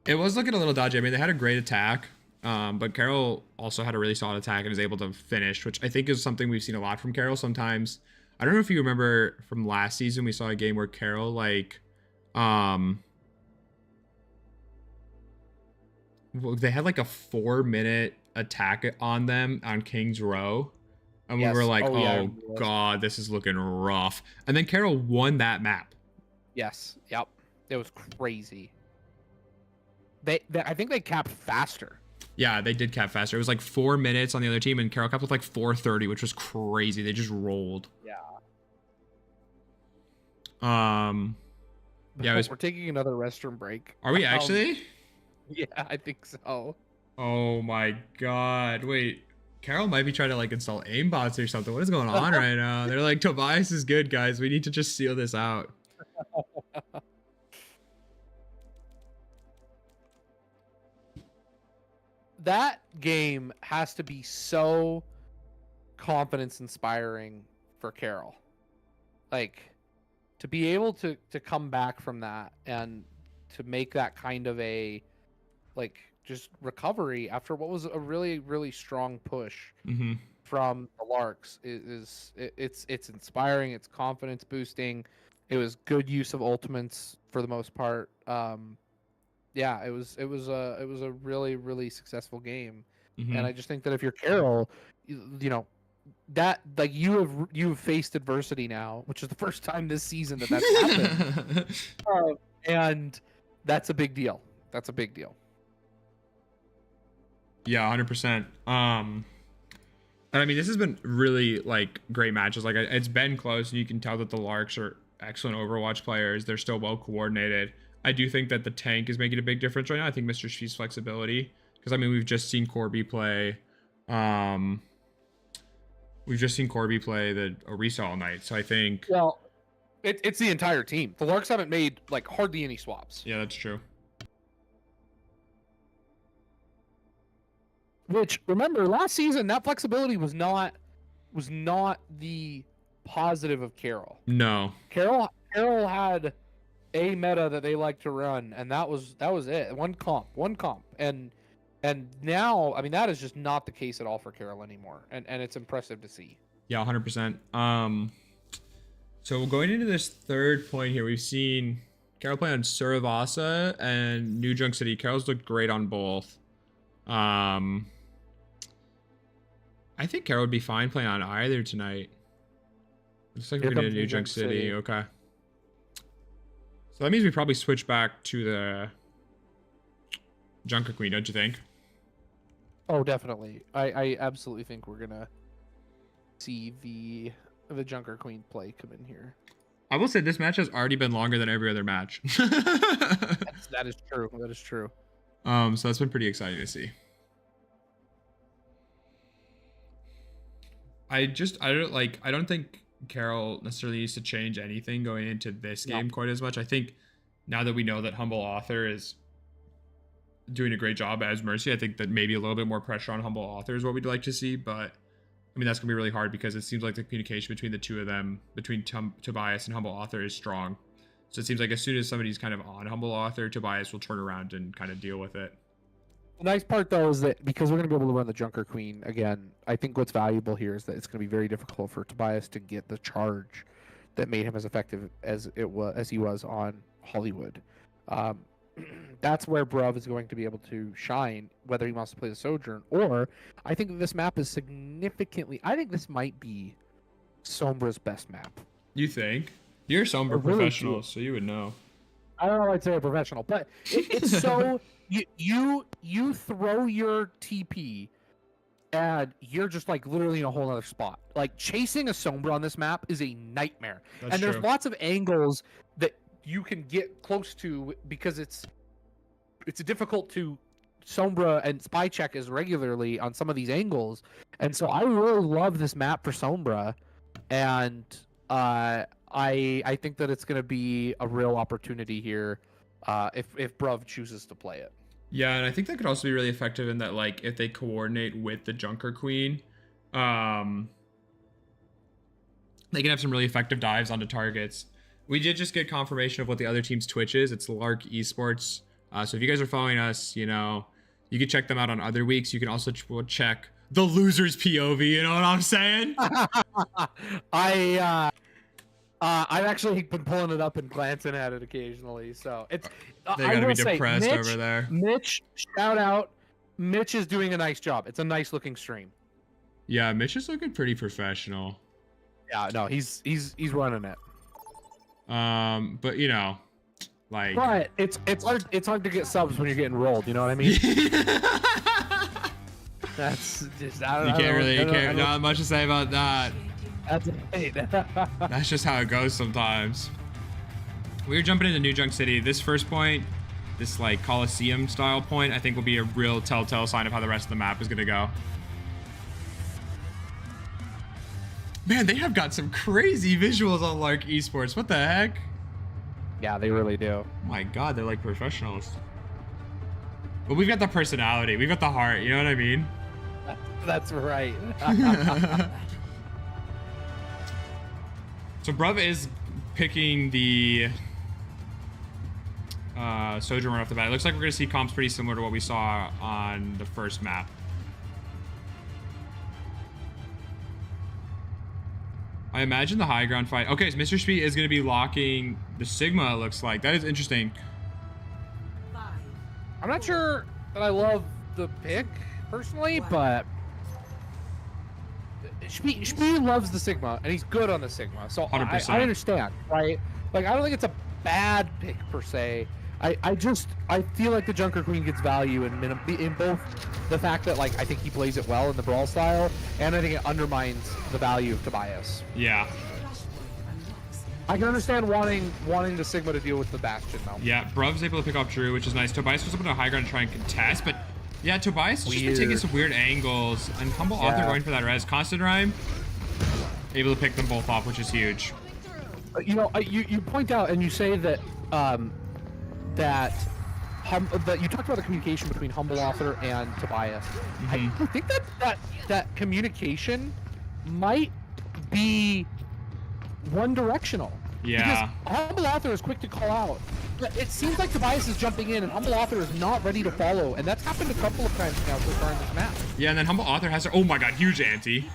It was looking a little dodgy. I mean, they had a great attack, but Carroll also had a really solid attack and was able to finish, which I think is something we've seen a lot from Carroll sometimes. I don't know if you remember from last season, we saw a game where Carroll, like, they had like a 4-minute attack on them on King's Row, and we were like, oh god, this is looking rough. And then Carroll won that map. Yes. Yep. It was crazy. They I think they capped faster. Yeah, they did cap faster. It was like 4 minutes on the other team, and Carroll capped with like 4:30, which was crazy. They just rolled. Yeah. Yeah, we're taking another restroom break. Are we actually? Yeah, I think so. Oh my god. Wait, Carroll might be trying to like install aimbots or something. What is going on right now? They're like, Tobias is good, guys. We need to just seal this out. That game has to be so confidence inspiring for Carroll. Like, to be able to come back from that and to make that kind of a, like, just recovery after what was a really, really strong push from the Larks it's inspiring. It's confidence boosting. It was good use of ultimates for the most part. Yeah, it was a really, really successful game. And I just think that if you're Carroll, you know, that, like, you've faced adversity now, which is the first time this season that's happened. And that's a big deal. That's a big deal. Yeah, 100%. And I mean, this has been really, like, great matches. Like, it's been close, and you can tell that the Larks are excellent Overwatch players. They're still well coordinated. I do think that the tank is making a big difference right now. I think Mr. She's flexibility, because I mean, we've just seen Corby play We've just seen Corby play the Orisa all night, so I think. Well, it's the entire team. The Larks haven't made like hardly any swaps. Yeah, that's true. Which, remember, last season that flexibility was not the positive of Carroll. No. Carroll had a meta that they like to run, and that was it. One comp, and now, I mean, that is just not the case at all for Carroll anymore, and it's impressive to see. Yeah, 100%. So going into this third point here, we've seen Carroll play on Suravasa and New Junk City. Carroll's looked great on both. I think Carroll would be fine playing on either tonight. Looks like we're going to New Junk City. Okay. So that means we probably switch back to the Junker Queen, don't you think? Oh, definitely. I absolutely think we're going to see the Junker Queen play come in here. I will say this match has already been longer than every other match. That is true. That is true. So that's been pretty exciting to see. I don't think Carroll necessarily needs to change anything going into this game quite as much. I think now that we know that Humble Author is doing a great job as Mercy, I think that maybe a little bit more pressure on Humble Author is what we'd like to see. But I mean, that's gonna be really hard because it seems like the communication between the two of them, between Tobias and Humble Author, is strong. So it seems like as soon as somebody's kind of on Humble Author, Tobias will turn around and kind of deal with it. The nice part, though, is that because we're going to be able to run the Junker Queen again, I think what's valuable here is that it's going to be very difficult for Tobias to get the charge that made him as effective as he was on Hollywood. That's where Bruv is going to be able to shine, whether he wants to play the Sojourn or I think that this map is significantly. I think this might be Sombra's best map. You think? You're a Sombra professional, so you would know. I don't know if I'd say a professional, but it's so. You throw your TP and you're just like literally in a whole other spot. Like chasing a Sombra on this map is a nightmare. That's there's true. lots of angles that you can get close to because it's difficult to Sombra and spy check as regularly on some of these angles. And so I really love this map for Sombra, and I think that it's going to be a real opportunity here if Bruv chooses to play it. Yeah, and I think that could also be really effective in that, like, if they coordinate with the Junker Queen, they can have some really effective dives onto targets. We did just get confirmation of what the other team's Twitch is. It's Lark Esports. So if you guys are following us, you know, you can check them out on other weeks. You can also check the loser's POV, you know what I'm saying? I've actually been pulling it up and glancing at it occasionally, so it's. They're gonna be depressed Mitch, over there. Mitch, shout out! Mitch is doing a nice job. It's a nice looking stream. Yeah, Mitch is looking pretty professional. Yeah, no, he's running it. But you know, like. But it's hard to get subs when you're getting rolled. You know what I mean? That's just not much to say about that. That's it. That's just how it goes sometimes. We're jumping into New Junk City. This first point, this like Coliseum style point, I think will be a real telltale sign of how the rest of the map is gonna go. Man, they have got some crazy visuals on Lark Esports. What the heck? Yeah, they really do. Oh my god, they're like professionals. But we've got the personality, we've got the heart, you know what I mean? That's right. So Bruv is picking the Sojourn right off the bat. It looks like we're going to see comps pretty similar to what we saw on the first map. I imagine the high ground fight. Okay, so Mr. Speed is going to be locking the Sigma, it looks like. That is interesting. I'm not sure that I love the pick, personally, but Spee loves the Sigma, and he's good on the Sigma, so 100%. I understand, right? Like, I don't think it's a bad pick, per se. I feel like the Junker Queen gets value in both the fact that, like, I think he plays it well in the Brawl style, and I think it undermines the value of Tobias. Yeah. I can understand wanting the Sigma to deal with the Bastion, though. Yeah, Bruv's able to pick off Drew, which is nice. Tobias was up on a high ground to try and contest, but Yeah, Tobias has just been taking some weird angles, and Humble Author going for that res. Constant Rhyme able to pick them both off, which is huge. You know, you point out and you say that that you talked about the communication between Humble Author and Tobias. I think that communication might be one directional. Yeah. Because Humble Author is quick to call out. But it seems like Tobias is jumping in and Humble Author is not ready to follow, and that's happened a couple of times now so far in this map. Yeah, and then Humble Author has to, oh my god, huge anti.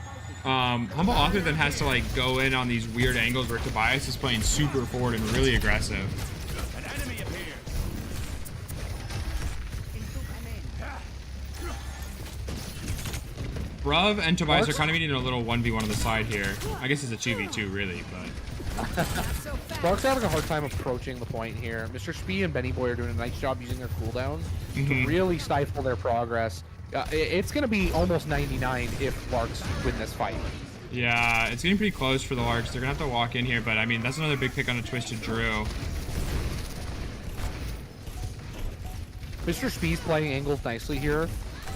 Humble Author then has to like go in on these weird angles where Tobias is playing super forward and really aggressive. Bruv and Tobias are kind of meeting a little 1v1 on the side here. I guess it's a 2v2 really, but... Larks are having a hard time approaching the point here. Mr. Spee and Benny Boy are doing a nice job using their cooldowns to really stifle their progress. It's going to be almost 99 if Larks win this fight. Yeah, it's getting pretty close for the Larks. They're going to have to walk in here, but I mean, that's another big pick on a Twisted Drew. Mr. Spee's playing angles nicely here.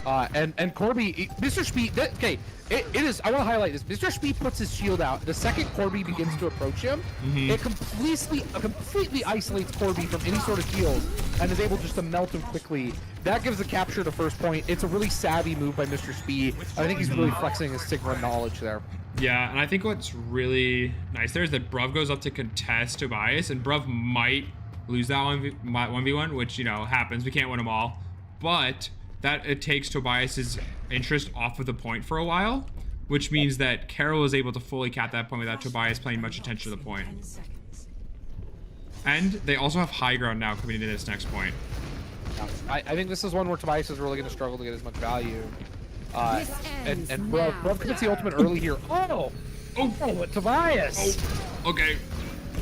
And Corby, Mr. Speed, okay, it is, I want to highlight this. Mr. Speed puts his shield out. The second Corby begins to approach him, it completely isolates Corby from any sort of shield and is able just to melt him quickly. That gives the capture to first point. It's a really savvy move by Mr. Speed. I think he's really flexing his Sigma knowledge there. Yeah, and I think what's really nice there is that Bruv goes up to contest Tobias, and Bruv might lose that 1v1, which, you know, happens. We can't win them all. But that it takes Tobias's interest off of the point for a while, which means that Carroll is able to fully cap that point without Tobias paying much attention to the point. And they also have high ground now coming into this next point. I think this is one where Tobias is really going to struggle to get as much value. And Bruv commits the ultimate early here. Oh, Tobias! Oh, okay.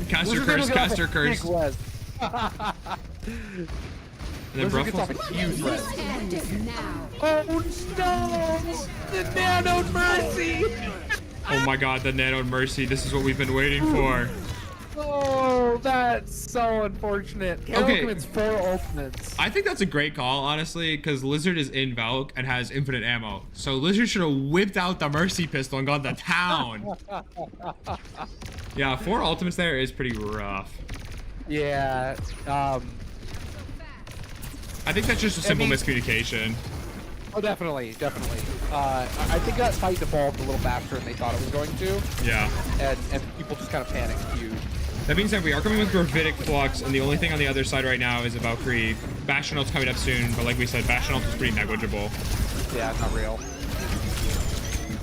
Caster curse, caster curse. And then Bruv gets off a huge res. Oh no! The Nano Mercy! Oh my god, the Nano Mercy. This is what we've been waiting for. Oh, that's so unfortunate. Carroll commits 4 ultimates. I think that's a great call, honestly, because Lizard is in Valk and has infinite ammo. So Lizard should have whipped out the Mercy pistol and gone to town. Yeah, 4 ultimates there is pretty rough. Yeah, I think that's just a simple miscommunication. Oh, definitely. I think that fight devolved a little faster than they thought it was going to. Yeah. And people just kind of panicked huge. That being said, we are coming with Gravitic Flux, and the only thing on the other side right now is a Valkyrie. Bastion ult's coming up soon, but like we said, Bastion ult is pretty negligible. Yeah, it's not real.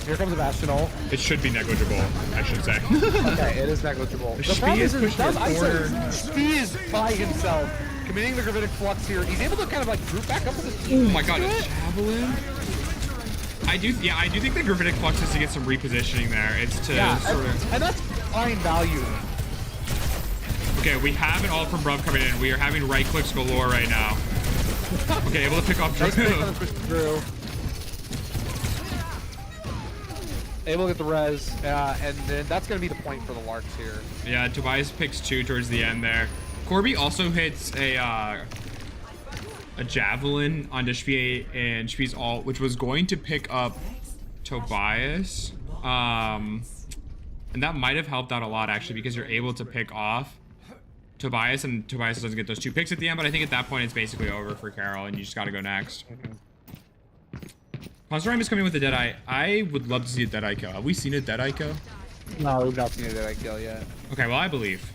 Here comes the Bastion ult. It should be negligible, I should say. Okay, it is negligible. The problem is Spee is by himself, committing the Gravitic Flux here. He's able to kind of like group back up with his team. Oh my god, a Javelin? I do think the Gravitic Flux is to get some repositioning there. It's to sort of... And that's fine value. Okay, we have an ult from Bruv coming in. We are having right clicks galore right now. Okay, able to pick off Drew. Able to get the res, and then that's going to be the point for the Larks here. Yeah, Tobias picks 2 towards the end there. Corby also hits a Javelin onto Spee and Spee's ult, which was going to pick up Tobias. And that might have helped out a lot, actually, because you're able to pick off Tobias, and Tobias doesn't get those 2 picks at the end, but I think at that point it's basically over for Carroll, and you just got to go next. Consortium is coming with a Deadeye. I would love to see a Deadeye kill. Have we seen a Deadeye kill? No, we've not seen a Deadeye kill yet. Okay, well, I believe.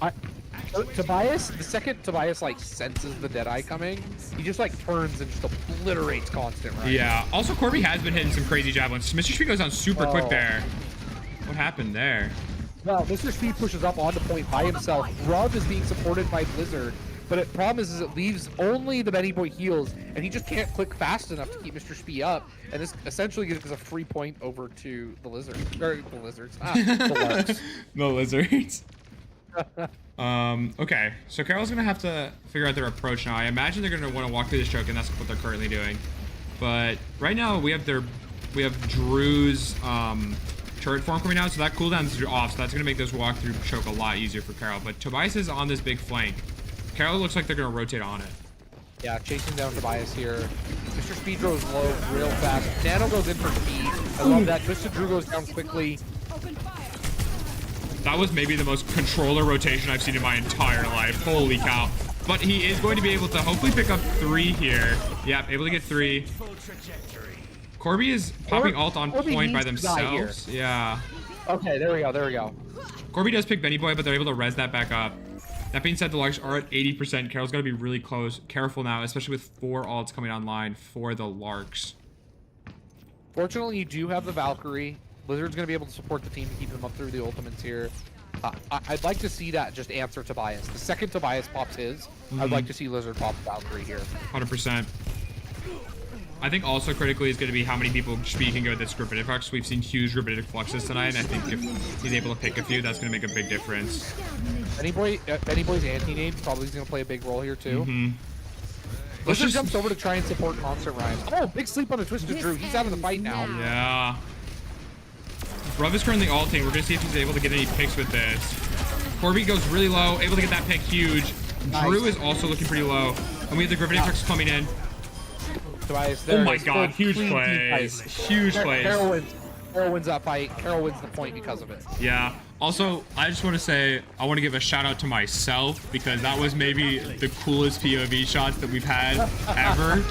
Tobias, the second Tobias like senses the Deadeye coming, he just like turns and just obliterates Constant, right? Yeah. Also, Corby has been hitting some crazy javelins. Mr. Speed goes down super quick there. What happened there? Well, Mr. Speed pushes up onto point by himself. Bruv is being supported by Blizzard, but the problem is it leaves only the Benny Boy heals, and he just can't click fast enough to keep Mr. Speed up, and this essentially gives a free point over to the Lizards. Or the Lizards. The Larks. The Lizards. Okay, so Carroll's gonna have to figure out their approach now. I imagine they're gonna want to walk through this choke, and that's what they're currently doing. But right now we have Drew's turret form coming out, so that cooldown's off, so that's gonna make this walk through choke a lot easier for Carroll. But Tobias is on this big flank. Carroll looks like they're gonna rotate on it. Yeah, chasing down Tobias here. Mr. Speed goes low real fast. Nano goes in for speed. I love that. Mr. Drew goes down quickly. That was maybe the most controller rotation I've seen in my entire life. Holy cow. But he is going to be able to hopefully pick up 3 here. Yep, able to get 3. Corby is popping ult on point by themselves. Yeah. Okay, there we go. There we go. Corby does pick Benny Boy, but they're able to res that back up. That being said, the Larks are at 80%. Carroll's got to be really close. Careful now, especially with 4 ults coming online for the Larks. Fortunately, you do have the Valkyrie. Blizzard's going to be able to support the team to keep them up through the ultimates here. I'd like to see that just answer Tobias. The second Tobias pops his, I'd like to see Lizard pop Valkyrie here. 100%. I think also critically is going to be how many people Speed can go with this Grippitic Flux. We've seen huge Grippitic Fluxes tonight, and I think if he's able to pick a few, that's going to make a big difference. Benny Boy's anti-nade probably is going to play a big role here too. Blizzard jumps over to try and support Concert Rhymes. Oh, big sleep on the Twisted Drew. He's out of the fight now. Yeah. Bruv is currently ulting. We're going to see if he's able to get any picks with this. Corby goes really low, able to get that pick huge. Nice. Drew is also looking pretty low. And we have the Grippitic Flux coming in. Tobias, Oh my god, huge plays. Huge plays. Carroll wins that fight. Carroll wins the point because of it. Yeah. Also, I just want to say, I want to give a shout out to myself because that was maybe the coolest POV shots that we've had ever.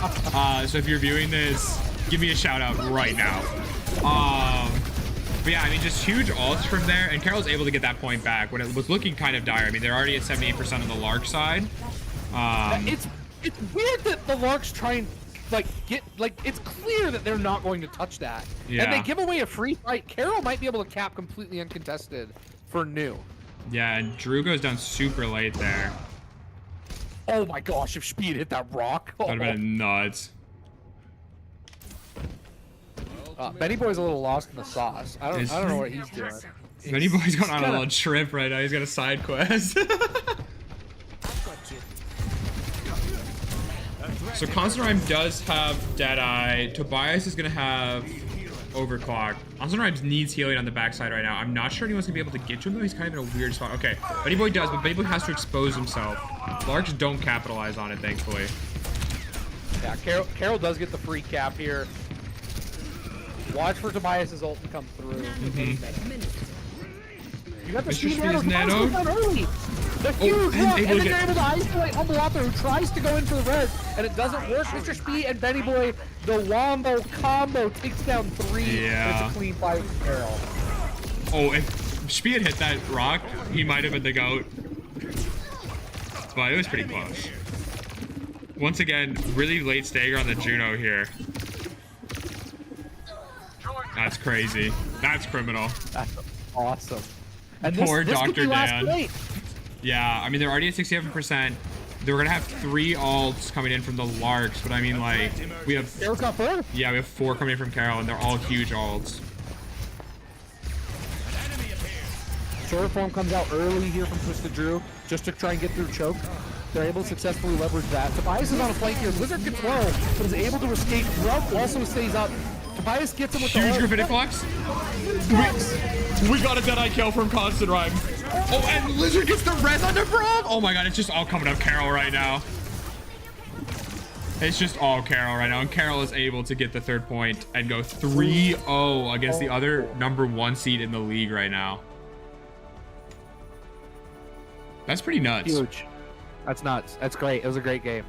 So if you're viewing this, give me a shout out right now. But yeah, I mean, just huge ults from there, and Carroll's able to get that point back when it was looking kind of dire. I mean, they're already at 78% on the Lark side. It's weird that the Larks try and it's clear that they're not going to touch that. Yeah. And they give away a free fight. Carroll might be able to cap completely uncontested for new. Yeah, and Drew goes down super late there. Oh my gosh, if Speed hit that rock. That would have been nuts. Benny Boy's a little lost in the sauce. I don't know what he's doing. Benny Boy's going on a little trip right now. He's got a side quest. So Constant Rhyme does have Deadeye. Tobias is going to have Overclock. Constant Rhyme needs healing on the backside right now. I'm not sure anyone's going to be able to get to him, though. He's kind of in a weird spot. Okay, Benny Boy does, but Benny Boy has to expose himself. Larks don't capitalize on it, thankfully. Yeah, Carroll does get the free cap here. Watch for Tobias's ult to come through. You got the Mr. speed nano. The huge rock, and then they're able to isolate Humble Author, who tries to go in for the res, and it doesn't work. Mr. Speed and Benny Boy, the Wombo combo takes down 3. Yeah. It's a clean fight with Carroll. Oh, if Speed hit that rock, he might have been the GOAT. But it was pretty close. Once again, really late stagger on the Juno here. That's crazy. That's criminal. That's awesome. And Poor this Dr. Dan. Night. Yeah, I mean, they're already at 67%. They're going to have 3 ults coming in from the Larks, but I mean, like, we have... Carroll's got 4? Yeah, we have 4 coming in from Carroll, and they're all huge ults. Short form comes out early here from Twisted Drew, just to try and get through choke. They're able to successfully leverage that. Tobias is on a flank here. Blizzard gets low, but is able to escape. Ruff also stays up. Tobias gets him with huge the Grippitic Flux. We got a Deadeye kill from Constant Rhyme. Oh, and Lizard gets the res on the Brav. Oh my god, it's just all coming up Carroll right now. It's just all Carroll right now, and Carroll is able to get the 3rd point and go 3-0 against the other #1 seed in the league right now. That's pretty nuts. Huge. That's nuts. That's great. It was a great game.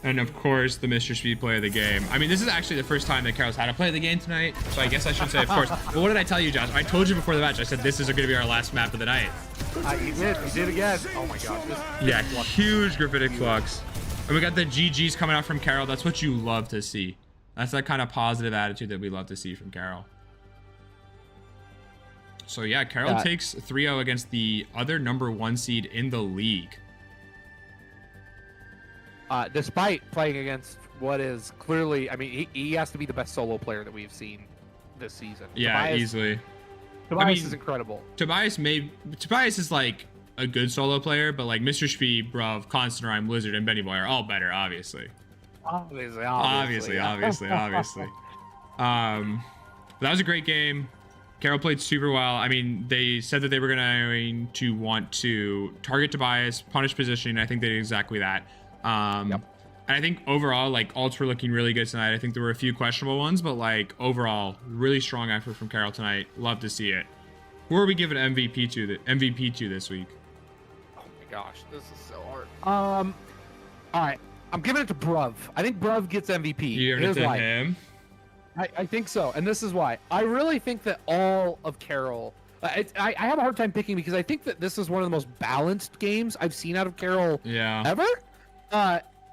And of course, the Mr. Speed play of the game. I mean, this is actually the first time that Carroll's had to play the game tonight, so I guess I should say, of course. But what did I tell you, Josh? I told you before the match. I said this is going to be our last map of the night. You did. You did again. Oh my gosh. Yeah, huge Grippitic Flux. And we got the GGs coming out from Carroll. That's what you love to see. That's that kind of positive attitude that we love to see from Carroll. So yeah, Carroll takes 3-0 against the other #1 seed in the league. Despite playing against what is clearly, I mean, he has to be the best solo player that we've seen this season. Yeah, easily. Tobias is incredible. Tobias is like a good solo player, but like Mr. Speed, Bruv, Constant Rhyme, Lizard, and Benny Boy are all better, obviously. Obviously. That was a great game. Carroll played super well. I mean, they said that they were going to want to target Tobias, punish positioning. I think they did exactly that. And I think overall, like, ults were looking really good tonight. I think there were a few questionable ones, but like overall, really strong effort from Carroll tonight. Love to see it. Who are we giving MVP to this week? Oh my gosh, this is so hard. All right, I'm giving it to Bruv. I think Bruv gets MVP. You're giving it to him? I think so, and this is why. I really think that all of Carroll. I have a hard time picking because I think that this is one of the most balanced games I've seen out of Carroll ever.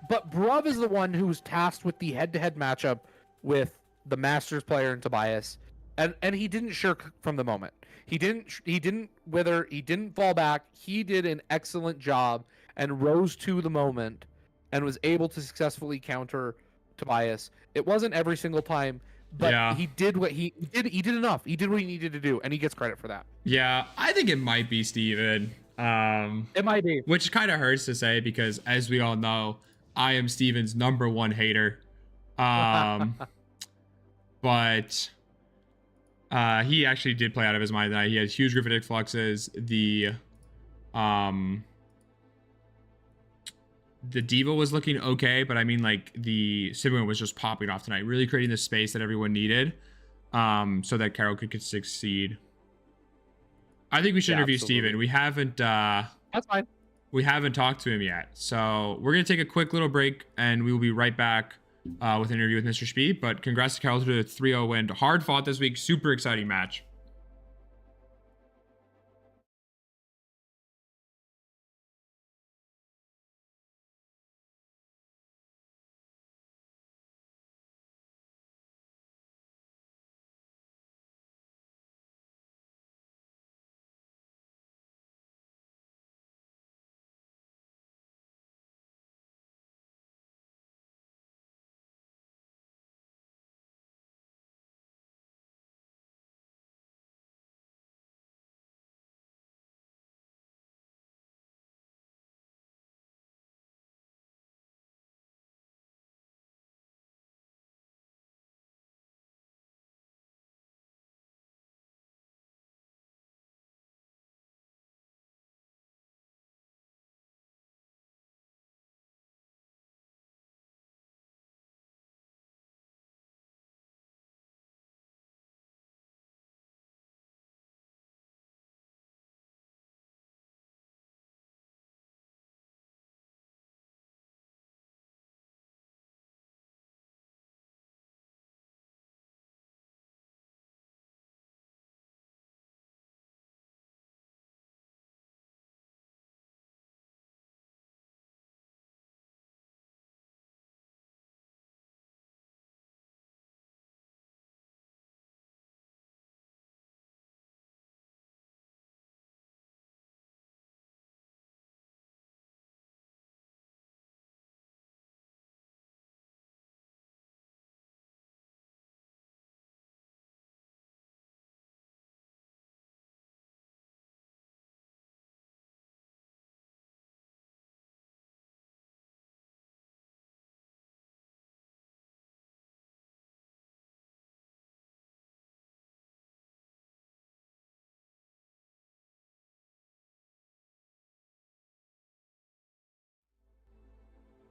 But Bruv is the one who was tasked with the head-to-head matchup with the Masters player and Tobias, and he didn't shirk from the moment. He didn't wither. He didn't fall back. He did an excellent job and rose to the moment, and was able to successfully counter Tobias. It wasn't every single time, but he did what he did. He did enough. He did what he needed to do, and he gets credit for that. Yeah, I think it might be Steven. It might be, which kind of hurts to say because, as we all know, I am Steven's #1 hater. But he actually did play out of his mind tonight. He had huge gravitic fluxes. The Diva was looking okay, but I mean, like, the Sigma was just popping off tonight, really creating the space that everyone needed, so that Carroll could succeed. I think we should interview Steven. We haven't that's fine. We haven't talked to him yet, so we're gonna take a quick little break, and we will be right back with an interview with Mr. Speed. But congrats to Carroll to the 3-0 win. Hard fought this week, super exciting match.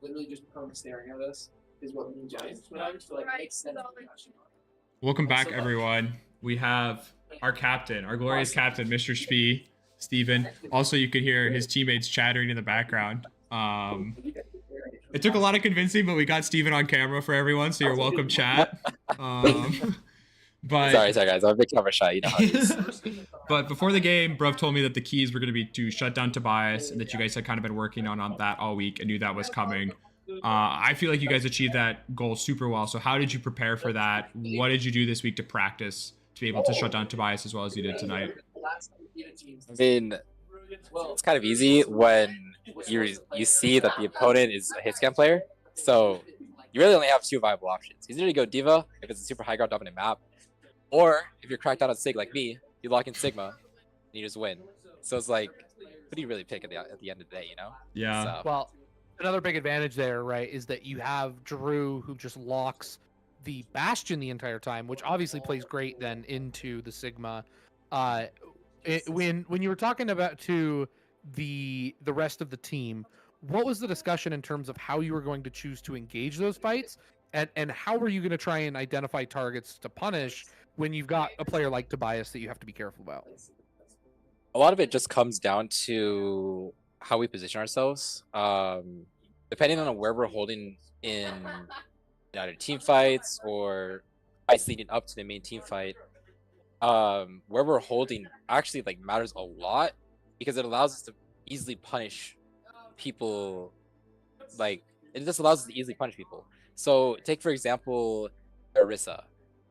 Literally just prone staring at us is what me does. So like makes sense. Welcome back, everyone. We have our captain, our glorious captain, Mr. Spee, Steven. Also, you could hear his teammates chattering in the background. It took a lot of convincing, but we got Steven on camera for everyone, so you're welcome, chat. But sorry guys, I'm a big camera shy, you know how it is. But before the game, Bruv told me that the keys were going to be to shut down Tobias, and that you guys had kind of been working on that all week and knew that was coming. I feel like you guys achieved that goal super well. So how did you prepare for that? What did you do this week to practice to be able to shut down Tobias as well as you did tonight? I mean, it's kind of easy when you see that the opponent is a hit scan player. So you really only have two viable options. Either to go Diva if it's a super high ground dominant map, or if you're cracked out on Sig like me, you lock in Sigma and you just win. So it's like, what do you really pick at the end of the day, you know? Yeah. So. Well, another big advantage there, right, is that you have Drew who just locks the Bastion the entire time, which obviously plays great then into the Sigma. When you were talking about to the rest of the team, what was the discussion in terms of how you were going to choose to engage those fights, and how were you going to try and identify targets to punish when you've got a player like Tobias that you have to be careful about? A lot of it just comes down to how we position ourselves. Depending on where we're holding in either team fights or fights leading up to the main team fight, where we're holding actually like matters a lot because it allows us to easily punish people. Like it just allows us to easily punish people. So take for example, Orisa.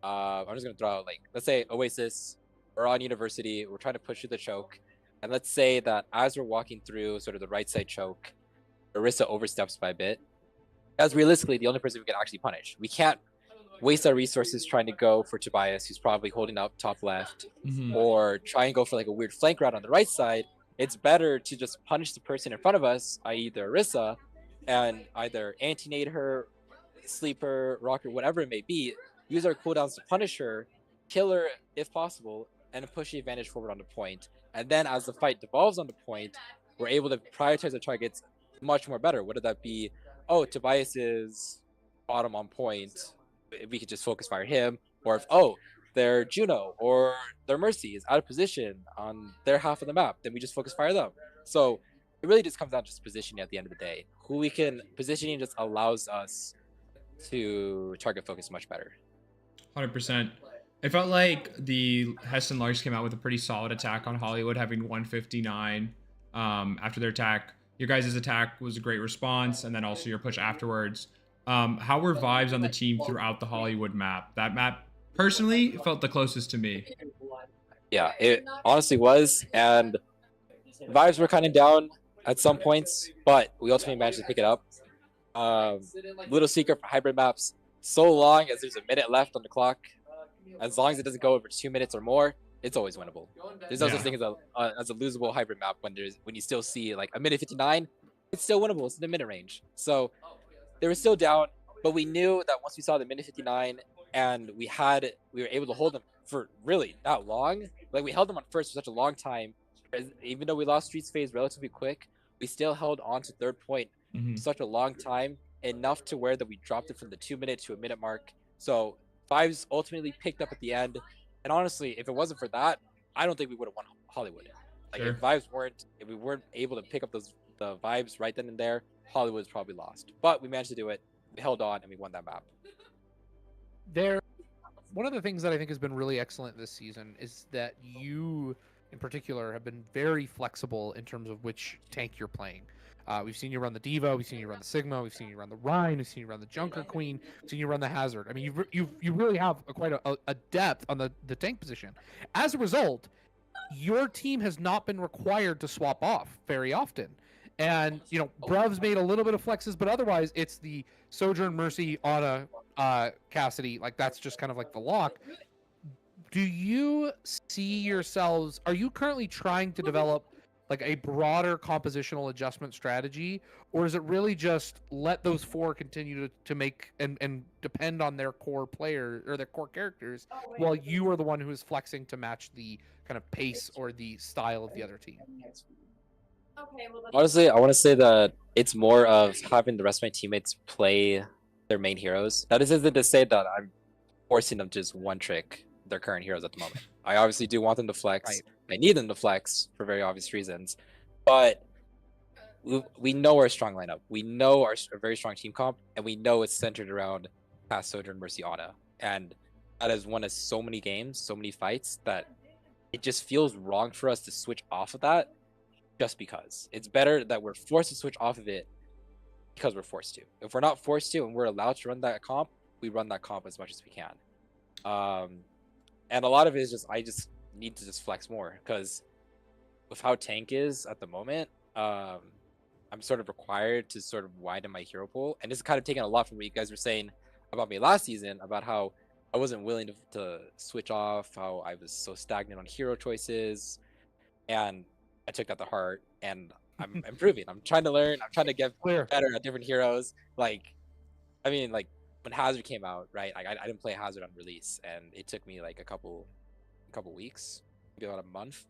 I'm just gonna throw out like let's say Oasis. We're on University. We're trying to push through the choke, and let's say that as we're walking through sort of the right side choke, Orisa oversteps by a bit. That's realistically the only person we can actually punish. We can't waste our resources trying to go for Tobias, who's probably holding up top left, or try and go for like a weird flank route on the right side. It's better to just punish the person in front of us, i.e. the Orisa, and either anti-nade her, sleep her, rock her, whatever it may be, use our cooldowns to punish her, kill her if possible, and push the advantage forward on the point. And then as the fight devolves on the point, we're able to prioritize our targets much more better. Whether that be, oh, Tobias is bottom on point, we could just focus fire him, or if, oh, their Juno or their Mercy is out of position on their half of the map, then we just focus fire them. So it really just comes down to just positioning at the end of the day. Who we can positioning just allows us to target focus much better. 100%. It felt like the Hesston Larks came out with a pretty solid attack on Hollywood, having 159 after their attack. Your guys' attack was a great response, and then also your push afterwards. How were vibes on the team throughout the Hollywood map? That map, personally, felt the closest to me. Yeah, it honestly was, and vibes were kind of down at some points, but we ultimately managed to pick it up. Little secret for hybrid maps, so long as there's a minute left on the clock, as long as it doesn't go over 2 minutes or more, it's always winnable. There's no such thing as a losable hybrid map when you still see like a minute 59, it's still winnable. It's in the minute range. So they were still down, but we knew that once we saw the minute 59 and we were able to hold them for really not long. Like we held them on first for such a long time. Even though we lost Streets phase relatively quick, we still held on to third point for such a long time, enough to where that we dropped it from the 2 minute to a minute mark. So vibes ultimately picked up at the end. And honestly, if it wasn't for that, I don't think we would have won Hollywood. Like if we weren't able to pick up the vibes right then and there, Hollywood's probably lost. But we managed to do it. We held on and we won that map. One of the things that I think has been really excellent this season is that you, in particular, have been very flexible in terms of which tank you're playing. We've seen you run the Diva, we've seen you run the Sigma, we've seen you run the Rhine, we've seen you run the Junker Queen, we've seen you run the Hazard. I mean, you really have quite a depth on the tank position. As a result, your team has not been required to swap off very often. And, you know, Bruv's made a little bit of flexes, but otherwise it's the Sojourn, Mercy, Ana, Cassidy. Like, that's just kind of like the lock. Do you see yourselves, are you currently trying to develop like a broader compositional adjustment strategy, or is it really just let those four continue to make and depend on their core player or their core characters while you are the one who is flexing to match the kind of pace or the style of the other team? Honestly, I want to say that it's more of having the rest of my teammates play their main heroes. That isn't to say that I'm forcing them to just one trick their current heroes at the moment. I obviously do want them to flex. Right. I need them to flex for very obvious reasons. But we know our strong lineup. We know our very strong team comp, and we know it's centered around Pass, Sojourn, Mercy, Ana. And that has won us so many games, so many fights, that it just feels wrong for us to switch off of that just because. It's better that we're forced to switch off of it because we're forced to. If we're not forced to and we're allowed to run that comp, we run that comp as much as we can. And a lot of it is just, I just need to just flex more because with how tank is at the moment, I'm sort of required to sort of widen my hero pool. And this is kind of taking a lot from what you guys were saying about me last season, about how I wasn't willing to switch off, how I was so stagnant on hero choices. And I took that to heart, and I'm improving. I'm trying to learn. I'm trying to get better at different heroes. Like, I mean, like when Hazard came out, right? Like I didn't play Hazard on release, and it took me like a couple weeks, maybe about a month,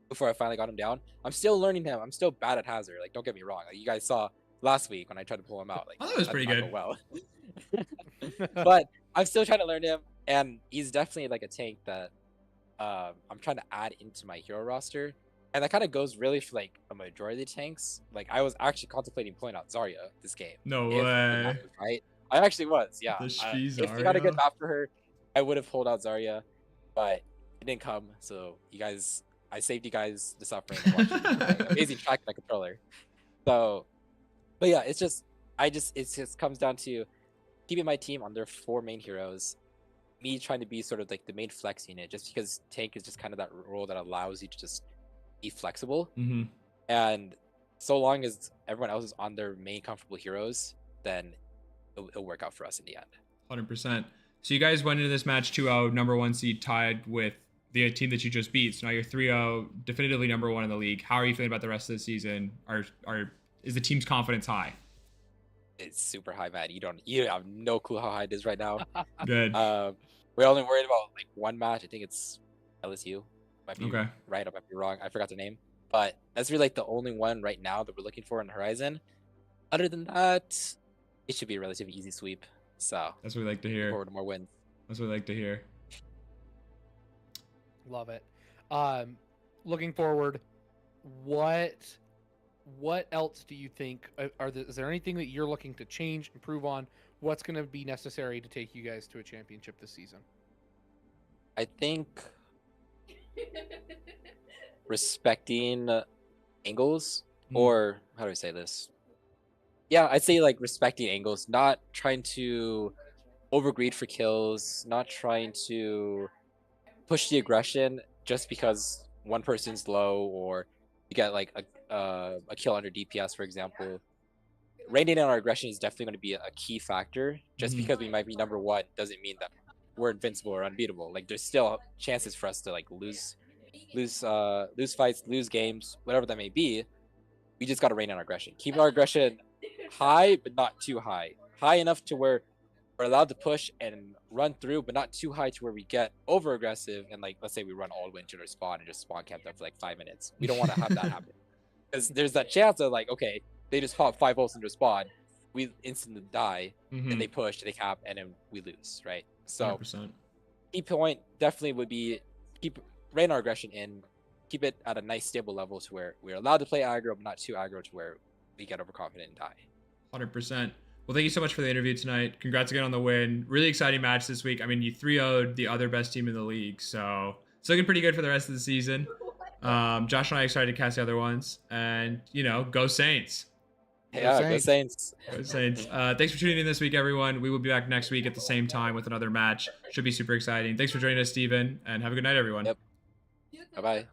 before I finally got him down. I'm still learning him. I'm still bad at Hazard. Like, don't get me wrong. Like, you guys saw last week when I tried to pull him out. Like, I thought it was that pretty did not good. go well. But I'm still trying to learn him, and he's definitely like a tank that I'm trying to add into my hero roster. And that kind of goes really for like a majority of the tanks. Like, I was actually contemplating pulling out Zarya this game. No if the way. map was right. I actually was, yeah. The If we got a good Zarya? map for her, I would have pulled out Zarya, but it didn't come. So you guys, I saved you guys the suffering of watching my amazing track that controller. So, but yeah, it just comes down to keeping my team on their 4 main heroes. Me trying to be sort of like the main flex unit, just because tank is just kind of that role that allows you to just be flexible. Mm-hmm. And so long as everyone else is on their main comfortable heroes, then it'll work out for us in the end. 100%. So you guys went into this match 2-0, number 1 seed, tied with the team that you just beat. So now you're 3-0, definitively number 1 in the league. How are you feeling about the rest of the season? Is the team's confidence high? It's super high, man. You have no clue how high it is right now. Good. We're only worried about like one match. I think it's LSU. Might be Okay. right. I might be wrong. I forgot their name. But that's really like the only one right now that we're looking for on the horizon. Other than that, it should be a relatively easy sweep. So That's what we like to looking hear. forward to more wins. That's what we like to hear. Love it. Looking forward, what else do you think is there anything that you're looking to change, improve on? What's going to be necessary to take you guys to a championship this season? I think respecting angles, or how do I say this? Yeah, I'd say like respecting angles, not trying to overgreed for kills, not trying to push the aggression just because one person's low or you get like a kill under DPS, for example. Reining in our aggression is definitely going to be a key factor. Just Mhm. because we might be number 1 doesn't mean that we're invincible or unbeatable. Like, there's still chances for us to like lose fights, lose games, whatever that may be. We just got to rein in our aggression. Keep our aggression high, but not too high. High enough to where we're allowed to push and run through, but not too high to where we get over aggressive and like, let's say we run all the way into their spawn and just spawn camp them for like 5 minutes. We don't want to have that happen, because there's that chance of like, okay, they just pop 5 ults into spawn, we instantly die, Mhm. and they push, they cap, and then we lose, right? So 100%. key point definitely would be rein our aggression in, keep it at a nice stable level to where we're allowed to play aggro, but not too aggro to where we get overconfident and die. 100%. Well, thank you so much for the interview tonight. Congrats again on the win. Really exciting match this week. I mean, you 3-0'd the other best team in the league, so it's looking pretty good for the rest of the season. Josh and I are excited to cast the other ones, and go Saints. Yeah, go Saints. Go Saints. Thanks for tuning in this week, everyone. We will be back next week at the same time with another match. Should be super exciting. Thanks for joining us, Steven, and have a good night, everyone. Yep. Bye-bye.